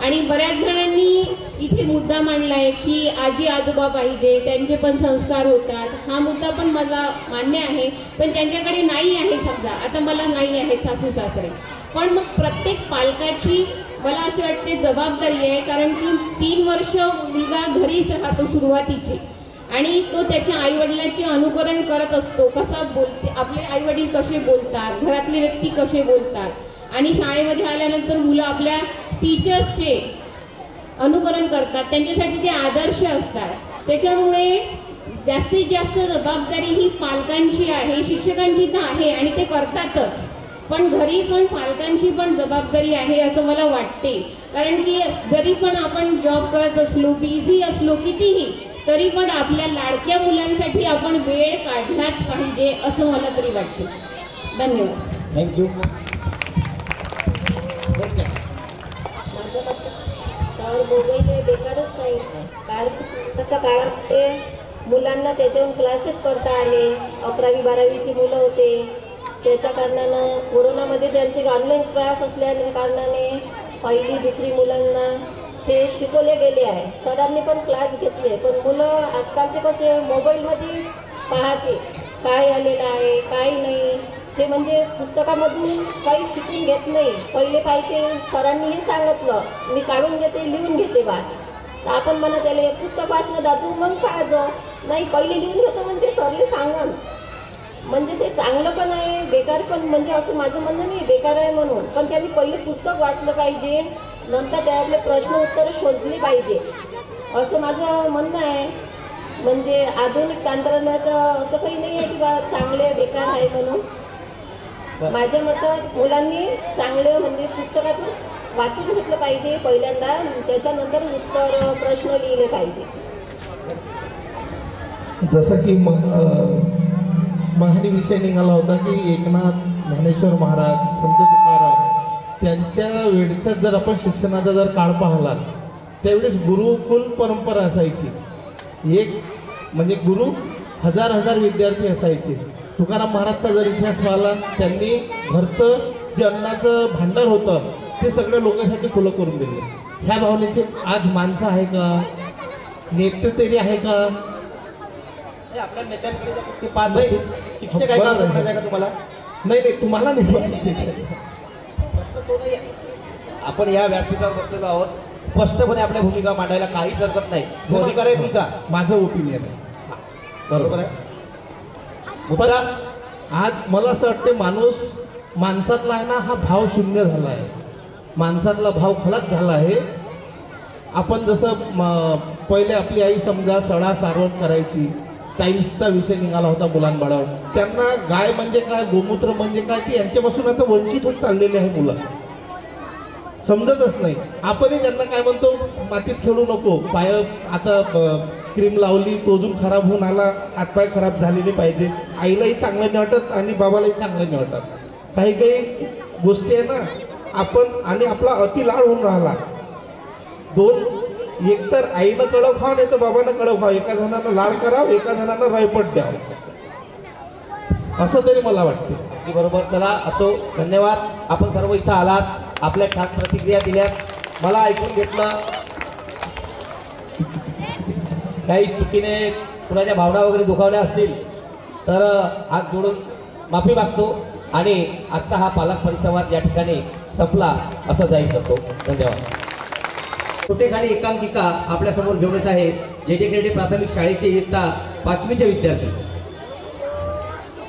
आणि बऱ्याच जणांनी इथे मुद्दा मांडलाय की आजी आजोबा पाहिजे, त्यांचे पण संस्कार होतात. हा मुद्दा पण मला मान्य आहे, पण त्यांच्याकडे नाही आहे. समजा आता मला नाही आहे सासू सासरे, पण मग प्रत्येक पालकाची मला असे वाटते जबाबदारी आहे. कारण की 3 वर्ष मुलगा घरीच राहतो सुरुवातीचे आणि तो त्याच्या आईवडिलांचे अनुकरण करत असतो. कसा बोलते, आपले आईवडील कसे बोलतात, घरातले व्यक्ती कसे बोलतात. आणि शाळेमध्ये आल्यानंतर मुलं आपल्या टीचर्सचे अनुकरण करतात, त्यांच्यासाठी ते आदर्श असतात. त्याच्यामुळे जास्तीत जास्त जबाबदारी ही पालकांची आहे, शिक्षकांची तर आहे आणि ते करतातच. पण घरी पण पालकांची पण जबाबदारी आहे असं मला वाटते. कारण की जरी पण आपण जॉब करत असलो, बिझी असलो कितीही, तरी पण आपल्या लाडक्या मुलांसाठी आपण वेळ काढलाच पाहिजे असं मला तरी वाटते. धन्यवाद. थँक्यू. तर मोबाईल हे बेकारच नाही, कारण आताच्या काळामध्ये मुलांना त्याच्यावरून क्लासेस करता आले. 11वी 12वीची मुलं होते, त्याच्या कारणानं कोरोनामध्ये त्यांचे ऑनलाईन क्लास असल्याने कारणाने 1ली 2री मुलांना ते शिकवले गेले आहे. सरांनी पण क्लास घेतले, पण मुलं आजकालचे कसे मोबाईलमध्येच पाहते काय आलेलं आहे काय नाही. ते म्हणजे पुस्तकामधून काही शिकून घेत नाही. पहिले काय ते सरांनी हे सांगितलं मी काढून घेते लिहून घेते बा, तर आपण म्हणा त्याला पुस्तक वाचणं दादू मग पाहायचं नाही, पहिले लिहून घेतो म्हणते सरले सांगून. म्हणजे ते चांगलं पण आहे बेकार पण, म्हणजे असं माझं म्हणणं नाही बेकार आहे म्हणून, पण त्यांनी पहिले पुस्तक वाचलं पाहिजे, नंतर त्यातले प्रश्न उत्तरं शोधली पाहिजे असं माझं म्हणणं आहे. म्हणजे आधुनिक तंत्रज्ञानाचं असं काही नाही आहे की बा चांगले बेकार आहे म्हणून. माझ्या मतात मुलांनी चांगले म्हणजे पुस्तकातून वाचून घेतलं पाहिजे पहिल्यांदा, त्याच्यानंतर उत्तर प्रश्न लिहिले पाहिजे. जसं की मग विषय निघाला होता की एकनाथ ज्ञानेश्वर महाराज, संत तुकाराम त्यांच्या वेळेचा जर आपण शिक्षणाचा जर काळ पाहिला त्यावेळेस गुरुकुल परंपरा असायची. एक म्हणजे गुरु हजार विद्यार्थी असायचे. तुकाराम महाराजचा जर इतिहास पाहिला, त्यांनी घरचं जे अन्नाचं भांडार होतं ते सगळ्या लोकांसाठी खुलं करून दिलं. ह्या भावनेचे आज माणसं आहे का, नेते तरी आहे का? आपल्या नेत्यांकडे 5 शिक्षक आहे का तुम्हाला? नाही तुम्हाला नाही. आपण या व्यासपीठावर बसलेलो आहोत, स्पष्टपणे आपल्या भूमिका मांडायला काहीच हरकत नाही. अधिकार आहे तुमचा, माझं ओपिनियन आहे. बरोबर आहे. पण आज मला असं वाटते माणसातला आहे ना हा भाव शून्य झाला आहे. माणसातला भाव खलास झाला आहे. आपण जसं पहिले आपली आई समजा सडा सारवण करायची, टाईल्सचा विषय निघाला होता मुलांबाळावर, त्यांना गाय म्हणजे काय, गोमूत्र म्हणजे काय, ती यांच्यापासून आता वंचित होत चाललेली आहे. मुलं समजतच नाही. आपणही त्यांना काय म्हणतो, मातीत खेळू नको, पाय आता क्रीम लावली तो अजून खराब होऊन आला, हातपाय खराब झालेले पाहिजे. आईलाही चांगलं नाही वाटत आणि बाबालाही चांगलं नाही वाटत. काही गोष्टी आहे ना आपण, आणि आपला अति लाड होऊन राहिला. एक तर आईनं कळव खाव, नाही तर बाबानं कळव खाव. एका जणांना लाड करावं, एका जणांना रायपट द्यावं, असं तरी मला वाटते. बरोबर. चला असो, धन्यवाद. आपण सर्व इथं आलात, आपल्या छान प्रतिक्रिया दिल्यात, मला ऐकून घेतलं. काही चुकीने कुणाच्या भावना वगैरे दुखावल्या असतील तर हात जोडून माफी मागतो. आणि आजचा हा पालक परिसंवाद या ठिकाणी संपला असं जाहीर करतो. धन्यवाद. छोटेखानी एकांकिका आपल्या समोर घेऊन येत आहे जेजे खेर्डे प्राथमिक शाळेचे इयत्ता 5वीचे विद्यार्थी.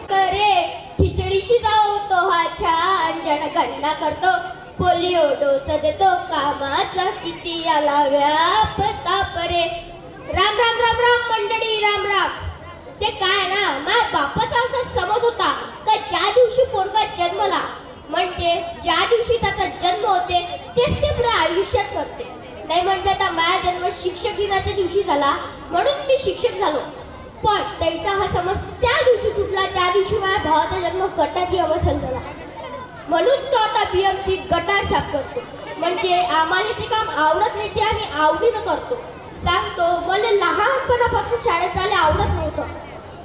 करे खिचडीशी जाऊ तो हा छान जनगणना करतो, पोलिओ डोस देतो, कामाचा किती आला व्याप तापरे. राम राम राम राम मंडळी, राम राम. ते काय ना, माझ्या बापाचा असा समज होता का ज्या दिवशी पोरगा जन्मला म्हणजे ज्या दिवशी त्याचा जन्म होते तेच ते पुढे आयुष्यात करते. नाही म्हणजे आता माझा जन्म शिक्षक दिनाच्या दिवशी झाला म्हणून मी शिक्षक झालो, पण त्यांचा हा समज त्या दिवशी तुटला ज्या दिवशी माझ्या भावाचा जन्म गटारी अवसल झाला, म्हणून तो आता BMC गटार साफ करतो. म्हणजे आम्हाला ते काम आवडत नाही ते आम्ही आवडीनं करतो. सांगतो मला लहानपणापासून शाळेत जायला आवडत नव्हतं,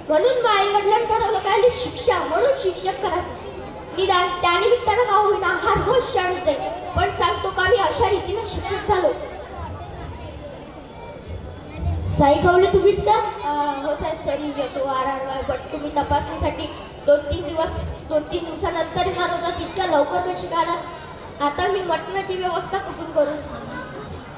म्हणून माझ्या आई वडिलांनी ठरवलं काय शिक्षा म्हणून शिक्षक करायचं. निदान त्यानिमित्तानं का होईना हा रोज शाळेत जाईल, पण सांगतो का मी अशा रीतीनं शिक्षक झालो. साई कवले तुम्हीच का? हो साहेब, सॉरी RRY, बट तुम्ही तपासणीसाठी 2-3 दिवसानंतर येणार होता, तितक्या लवकर कशी काय आला? आता मी मटणाची व्यवस्था कुठून करू?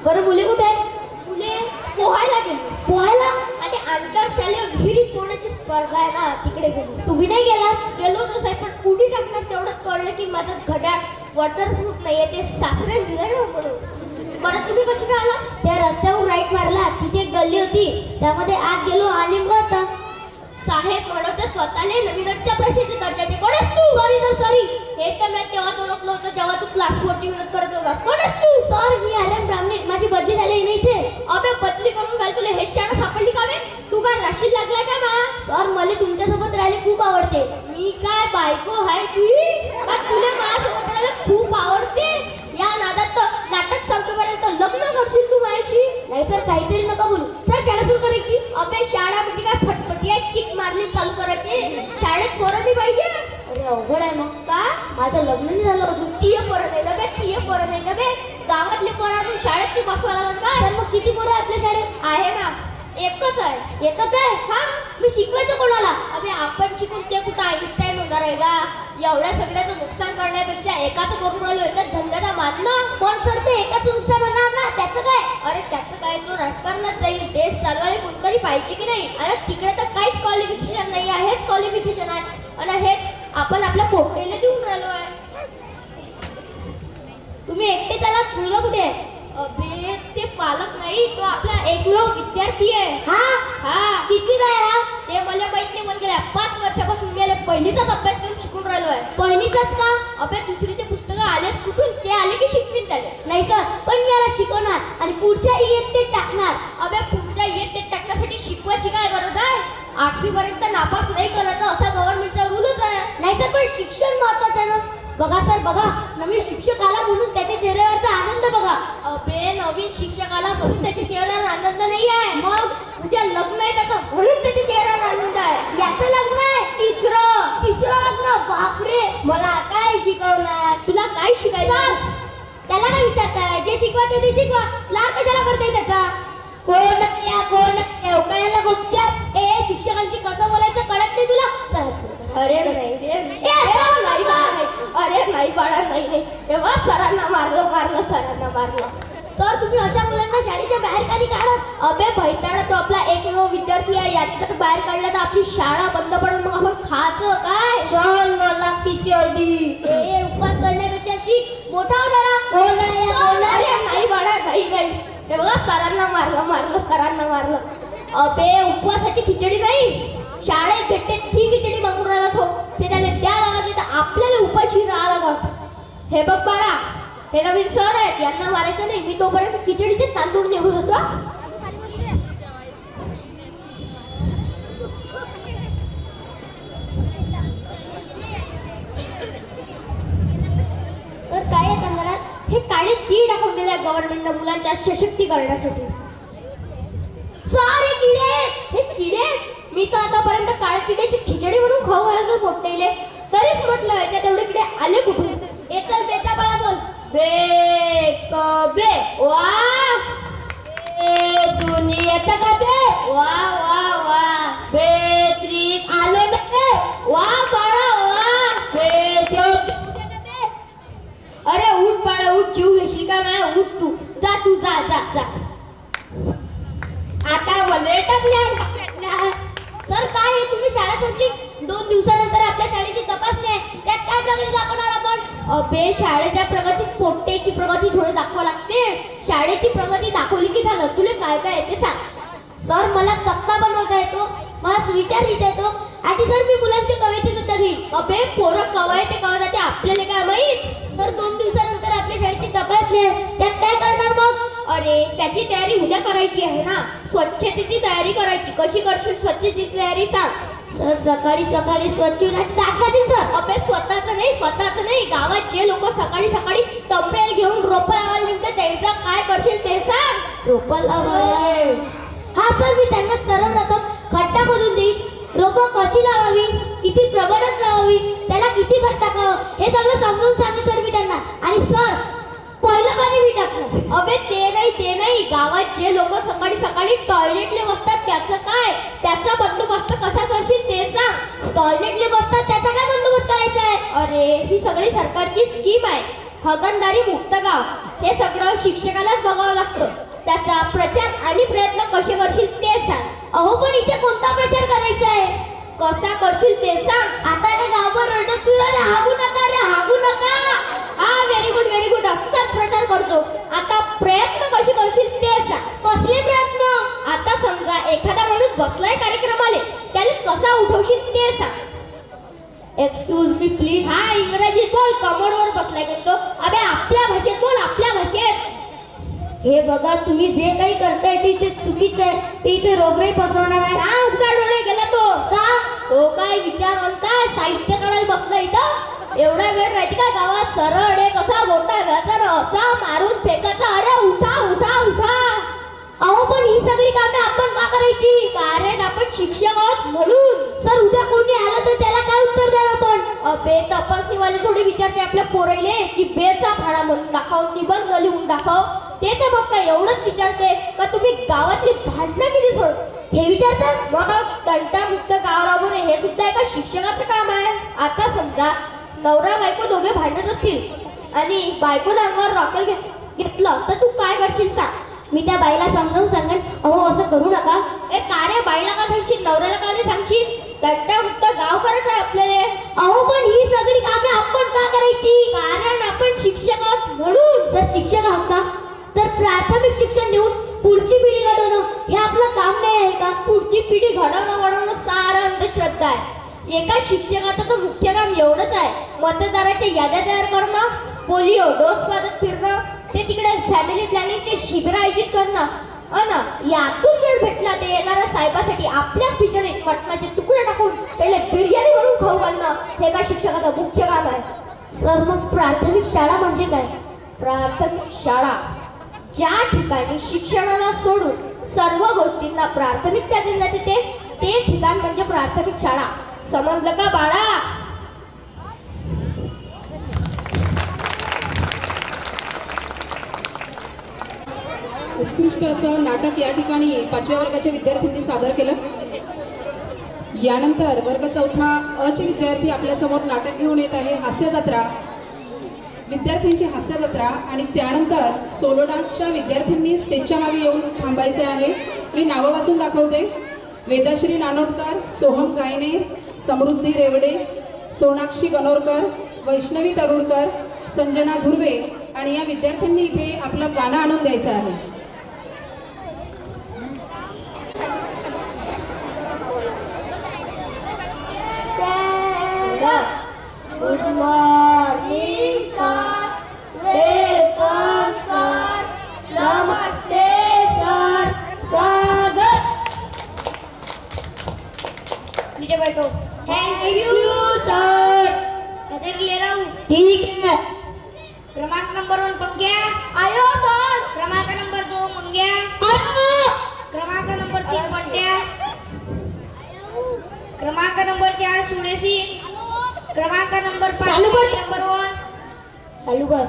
बरं मुले कुठे आहे? मुले पोहायला गेली. पोहायला? आणि आंतरशालेय विहिरीत पोहण्याची स्पर्धा आहे ना, तिकडे गेली. तुम्ही नाही गेला? गेलो होतो साहेब, पण उडी टाकणार तेवढंच कळलं की माझं घड्याळ वॉटरप्रूफ नाहीये, ते सासरे दिले ना म्हणून. बरं तुम्ही कशी काय आला? त्या रस्त्यावर राईट मारला, तिथे एक गल्ली होती त्यामध्ये आत गेलो आणि मग आता साहेब म्हणत स्वतःला नवीनच्या प्रसिद्ध दर्जाचे. कोणच तू? Sorry sir, sorry. हे तर मी तेव्हाच ओळखलं होतं जेव्हा तू क्लास 4ची विरोध करत होतास. कोणच तू? सर मी RM ब्राह्मणे, माझी बदली झाली नाही इथे. अबे बदली करून काय तुला हे शाळा सापडली का? तू काय राशीद लागलाय का मा? सर मला तुमच्यासोबत राहायला खूप आवडते. मी काय बायको आहे तुझी का? तुला माझ्यासोबत राहायला खूप आवडते? या नादात नाटक संपेपर्यंत लग्न करशील तू माझ्याशी? नाही सर, काहीतरी नका बोलू. सर शाळा सुरू करायची. अबे शाळा म्हणजे काय फटफटी आहे? किक मारली चालू करायची? शाळेत पोरं नाही पाहिजे? अरे अवघड आहे मग. का? माझं लग्न नाही झालं अजून. ती पोरं नाही ना बे, ती पोरं नाही ना बे. गावातले पोरं अजून शाळेत ती बसवायला लागत का? सर मग किती पोरं आपल्या शाळेत? आहे ना, एकच आहे. एकच आहे? हा, मी शिकवायचं कोणाला? अबे आपण शिकून ते कुठं आईन्स्टाईन होणार आहे का? एवढ्या सगळ्याचं नुकसान करण्यापेक्षा एकाचं करून राहिलो याच्यात धंद्याला मानणं. पण सर ते एकाचं नुकसान होणार ना, त्याचं काय? अरे त्याचं काय, तो राजकारणात जाईल. देश चालवायला कोणतरी पाहिजे की नाही? अरे तिकडे तर काहीच क्वालिफिकेशन नाही आहे, हेच क्वालिफिकेशन आहे आणि हेच आपण आपल्या पोटेला देऊन राहिलो आहे. तुम्ही एकटे त्याला मुलगा कुठे आहे? अबे ते पालक नाही, तो आपला एकमेव विद्यार्थी आहे. हा हा, कितवीला आहे हा? ते मला माहित नाही, पण गेल्या 5 वर्षापासून गेले पहिलीचाच अभ्यास करून शिकून राहिलो आहे. पहिलीचाच का? अबे दुसरीचे पुस्तकं आलेच कुठून? ते आले की शिकवीन त्याला. नाही सर, पण मी याला शिकवणार आणि पुढच्या इयत्तेत टाकणार. अबे पुढच्या इयत्तेत टाकण्यासाठी शिकवायची काय गरज आहे? 8वी पर्यंत नापास नाही करायचं असा गव्हर्नमेंटचा रूलच आहे. नाही सर, पण शिक्षण महत्वाचं आहे ना. बघा सर बघा, नवीन शिक्षक आला म्हणून त्याच्या चेहऱ्यावरचा आनंद बघा. अबे नवीन शिक्षक आला म्हणून त्याच्या चेहऱ्यावर आनंद नाही आहे. मग उद्या लग्न आहे त्याचं म्हणून त्याच्या चेहऱ्यावर आनंद आहे. याचं लग्न आहे तिसरं लग्न. बापरे, मला काय शिकवणार? तुला काय शिकायचं? त्याला काय विचारताय? जे शिकवायचं ते शिकवा. लाड कशाला करताय त्याचा? कोण एवढ्याला गुपचाप? ए शिक्षकांची कसं बोलायचं कळत नाही तुला? चल. अरे नाही बाळा, नाही. तेव्हा सरांना मारलं सरांना मारलं. सर तुम्ही अशा मुलांना शाळेच्या बाहेर का नाही काढत? अबे भैटाडा, तो आपला एकमेव विद्यार्थी आहे, याच्यात बाहेर काढला तर आपली शाळा बंद पडेल. मग आपण खायचं काय? सर मला खिचडी. ए उपवास करण्यापेक्षा शिक, मोठा हो जरा. अरे नाही बाळा, नाही. हे बघा सरांना मारलं. अबे उपवासाची खिचडी नाही, शाळेत भेटते ती खिचडी मागून राहिला तो. ते त्याला द्यायला लागत तर आपल्याला उपाशी राहायला लागत. हे बघ बाळा, हे नवीन सर आहेत, यांना मारायचं नाही. मी तोपर्यंत खिचडीचे तांदूळ निघून होतो. सर काय आहे तांदळात? हे काळे तीळ टाकून दिले गव्हर्नमेंटने मुलांच्या सशक्तीकरणासाठी. सारे किडे मी तर आतापर्यंत काळ्या किड्याची खिचडी म्हणून खाऊ घालायचं पोटलेले, तरीच म्हटलं याच्यात एवढे किडे आले कुठून? ए चल बेचा बाळा बोल. बे वा दुनिया का बे वा बेत्रिक आलो ना वा बाळा वा दिवसानंतर आपल्या शाळेची तपासणी आहे, त्यात काय प्रगती दाखवणार आपण? अबे शाळेच्या प्रगतीत पोट्टेची प्रगती थोडी दाखवावी लागते. शाळेची प्रगती दाखवली की झालं. तुला काय काय येते सांग. सर मला तक्ता बनवता येतो, मला सुविचार लिहिता येतो आणि सर मी मुलांची कविता सुद्धा घेईन. अबे पोरं कवयते कवयते आपल्याला काय माहित? सर 2 दिवसानंतर आपल्या शाळेची तपासणी आहे, त्यात काय करणार मग? अरे त्याची तयारी उद्या करायची आहे ना. स्वच्छतेची तयारी करायची. कशी करशील स्वच्छतेची तयारी सांग. सर सकाळी सकाळी स्वच्छ टाकायची सर. अबे स्वतःच नाही, गावात जे लोक सकाळी सकाळी टपरेल घेऊन रोपं लावायला निघतात त्यांचं काय करशील ते सांग. रोपं लावायला? हा सर मी त्यांना सर्वप्रथम खड्डा खोदून देईन. रोपं कशी लावावी, किती प्रमाणात लावावी, त्याला किती खत टाकावं हे सगळं समजून सांगेन सर मी त्यांना. आणि सर पहिलं पाणी मी टाकलं. अबे ते नाही, गावात जे लोक सकाळी सकाळी टॉयलेटले बसतात त्याचं काय, त्याचा बंदोबस्त कसा करशील ते सांग. टॉयलेटले बसतात त्याचा काय बंदोबस्त करायचा आहे? अरे ही सगळी सरकारची स्कीम आहे. हगणदारी मुक्त गाव हे सगळं शिक्षकालाच बघावं लागतं. त्याचा प्रचार आणि प्रयत्न कसे करशील ते सांग. अहो पण इथे कोणता प्रचार करायचा आहे, कसा करशील ते सांग. आता त्या गावभर रडत फिरायला हागू नका. हा व्हेरी गुड असाच प्रचार करतो. आता प्रयत्न कसे करशील ते सांग. कसले प्रयत्न? आता समजा एखादा माणूस बसलाय कार्यक्रमाला, त्याला कसा उठवशील ते सांग. Excuse me please. हा इंग्रजीत बोल. कमोडवर बसलाय म्हणतो. अबे आपल्या भाषेत बोल, आपल्या भाषेत. हे बघा तुम्ही जे काही करताय ते इथे चुकीचं आहे, ते इथे रोगराई पसरवणार आहे. हा उघडा डोळे गेला तो का? तो काय विचारवंता साहित्य काढायला बसला इथं. एवढा वेळ राहते का गावात? सरळ कसा मोठा घ्यायचा असा मारून फेकायचा. अरे उठा. अहो पण ही सगळी कामे आपण का करायची? कारण आपण शिक्षक आहोत म्हणून. सर उद्या कोणी आलं तर त्याला काय उत्तर द्याल आपण? अबे तपासणीवाले थोडी विचारते आपल्या पोराईले की बेचा फाडा म्हणून दाखव, निबंध लिहून दाखव. ते तर मग काय एवढंच विचारते का तुम्ही गावातली भांडणं किती सोड हे विचारतात. मग तंटामुक्त गाव राबवणे हे सुद्धा एका शिक्षकाचं काम आहे. आता समजा नवरा बायको दोघे भांडत असतील आणि बायकोनं अंगावर रॉकेल घेतलं तर तू काय करशील सांग. मी त्या बाईला समजावून सांगेन अहो असं करू नका. ए का रे बाईला का सांगशील, नवऱ्याला का नाही सांगशील? तंटामुक्त गाव करायचं आहे आपल्याला. अहो पण ही सगळी कामे आपण का करायची? कारण आपण शिक्षक आहोत म्हणून. जर शिक्षक आहोत का तर प्राथमिक शिक्षण देऊन पुढची पिढी घडवणं हे आपलं काम नाही आहे का? पुढची पिढी घडवणं सारं अंधश्रद्धा आहे. एका शिक्षकाचं तर मुख्य काम एवढंच आहे, मतदाराच्या याद्या तयार करणं, पोलिओ डोस पाजत फिरणं, ते तिकडे फॅमिली प्लॅनिंगचे शिबिर आयोजित करणं. यातून वेळ भेटला ते येणाऱ्या साहेबासाठी आपल्याच टीचरने मटणाचे तुकडे टाकून त्याला बिर्याणी बनवून खाऊ घालणं हे एका शिक्षकाचं मुख्य काम आहे. सर मग प्राथमिक शाळा म्हणजे काय? प्राथमिक शाळा ज्या ठिकाणी शिक्षणाला सोडून सर्व गोष्टींना प्राथमिकता देण्यात येते ते ठिकाण म्हणजे प्राथमिक शाळा. समजलं का बाळा? उत्कृष्ट असं नाटक या ठिकाणी 5व्या वर्गाच्या विद्यार्थ्यांनी सादर केलं. यानंतर वर्ग 4 अ चे विद्यार्थी आपल्यासमोर नाटक घेऊन येत आहे हास्य जत्रा. विद्यार्थ्यांची हास्य जत्रा आणि त्यानंतर सोलो डान्सच्या विद्यार्थ्यांनी स्टेजच्या मागे येऊन थांबायचे आहे. मी नावं वाचून दाखवते. वेदाश्री नानोटकर, सोहम गायने, समृद्धी रेवडे, सोनाक्षी गणोरकर, वैष्णवी तरुणकर, संजना धुर्वे आणि या विद्यार्थ्यांनी इथे आपलं गाणं आणून द्यायचं आहे. Good morning sir, welcome sir, नमस्ते सर, स्वागत. नीचे बैठो. Thank you sir. कैसे क्लियर आऊं? ठीक है. क्रमांक नंबर 1 पंक्या आयो सर. क्रमांक नंबर 2 मंग्या आयो. क्रमांक नंबर 3 पंट्या. क्रमांक नंबर 4 सुरेशी. क्रमांक नंबर 5 नंबर 1 चालू कर.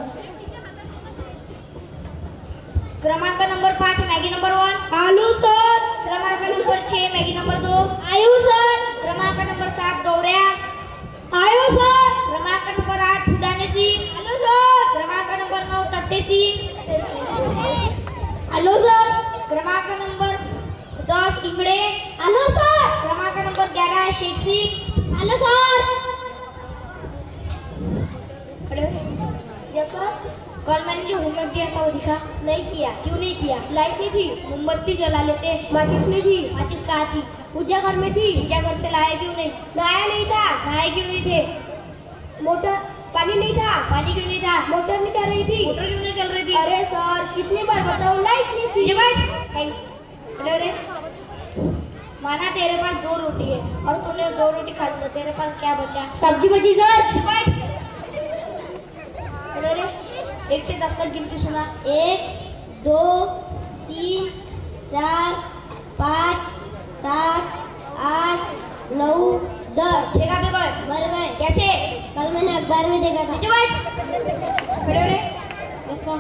क्रमांक नंबर 5 मॅगी नंबर 1 आलू सर. क्रमांक नंबर 6 मॅगी नंबर 2 आयु सर. क्रमांक नंबर 7 गौऱ्या आयो सर. क्रमांक नंबर 8 फुदानेशी आलो सर. क्रमांक नंबर 9 टट्टेशी आलो सर. क्रमांक नंबर 10 इंगडे आलो सर. क्रमांक नंबर 11 शेखसी आलो सर. कल मैंने जो होमवर्क दिया था वो दिखा? नहीं किया। क्यों नहीं किया? लाइट नहीं थी। मोमबत्ती जला लेते। माचिस नहीं थी। माचिस कहाँ थी? पूजा घर में थी। पूजा घर से लाए क्यों नहीं? लाया नहीं था। लाए क्यों नहीं थे? मोटर पानी नहीं था। पानी क्यों नहीं था? मोटर नहीं चल रही थी। मोटर क्यों नहीं चल रही थी? अरे सर कितनी बार बताओ, लाइट नहीं थी। ये बैठ। अरे माना तेरे पास 2 रोटी है और तूने 2 रोटी खा ली तो तेरे पास क्या बचा? सब्जी बची सर। बैठ। अरे 1 से 10 तक गिनती सुना। 1 2 3 4 5 7 8 9 10। जगह पे गए? मर गए। कैसे? कल मैंने अखबार में देखा था। नीचे बैठ। खड़े हो रे। देखो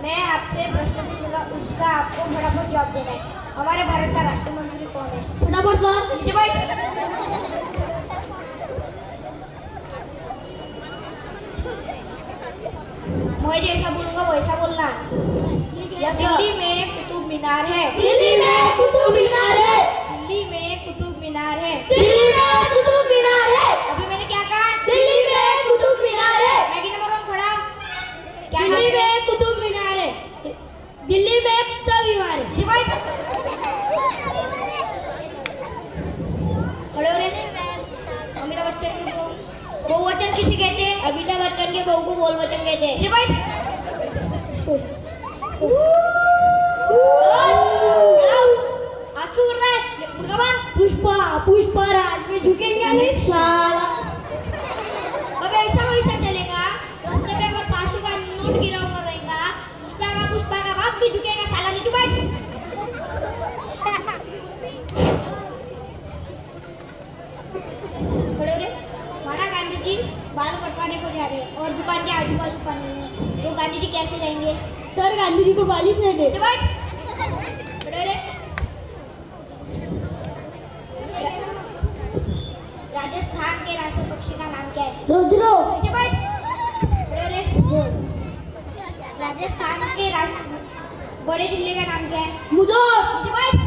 मैं आपसे प्रश्न पूछूंगा, उसका आपको फटाफट जवाब देना है। हमारे भारत का राष्ट्रमंत्री कौन है? फटाफट सर। नीचे बैठ। मैं जैसा बोलूंगा वैसा बोलना। दिल्ली में कुतुब मीनार है। दिल्ली में कुतुब मीनार है। दिल्ली में कुतुब मीनार है। दिल्ली में कुतुब मीनार है। अभी मैंने क्या कहा? दिल्ली में कुतुब मीनार है। मैं की नंबर 1 खड़ा। क्या? दिल्ली में कुतुब मीनार है। दिल्ली में कुतुब मीनार है। जी भाई खड़े हो रे। अमिताभ बच्चन को बहुवचन किसी कहते हैं? अमिताभ बच्चन के बहू को बोल वचन कहते हैं। जी भाई आप क्यों कर रहा है? मुर्गाबान। पुष्पा पुष्पराज में झुकेंगे नहीं साला। अब ऐसा वैसा चलेगा? रास्ते पे अगर 500 का नोट गिरा हुआ रहेगा, पुष्पा का बाप भी झुकेगा साला। नीचे बैठ। खड़े हो रे। माना गांधी जी बाल कटवाने को जा रहे हैं और दुकान के आजू बाजू पानी है, तो गांधी जी कैसे जाएंगे? सर गांधी जी को बालिश नहीं दे। बैठ। खड़े हो रे। राजस्थान के राष्ट्रीय पक्षी का नाम क्या है? रुद्रो। नीचे बैठ। खड़े हो रे। राजस्थान के बड़े जिले का नाम क्या है? मुझे। नीचे बैठ।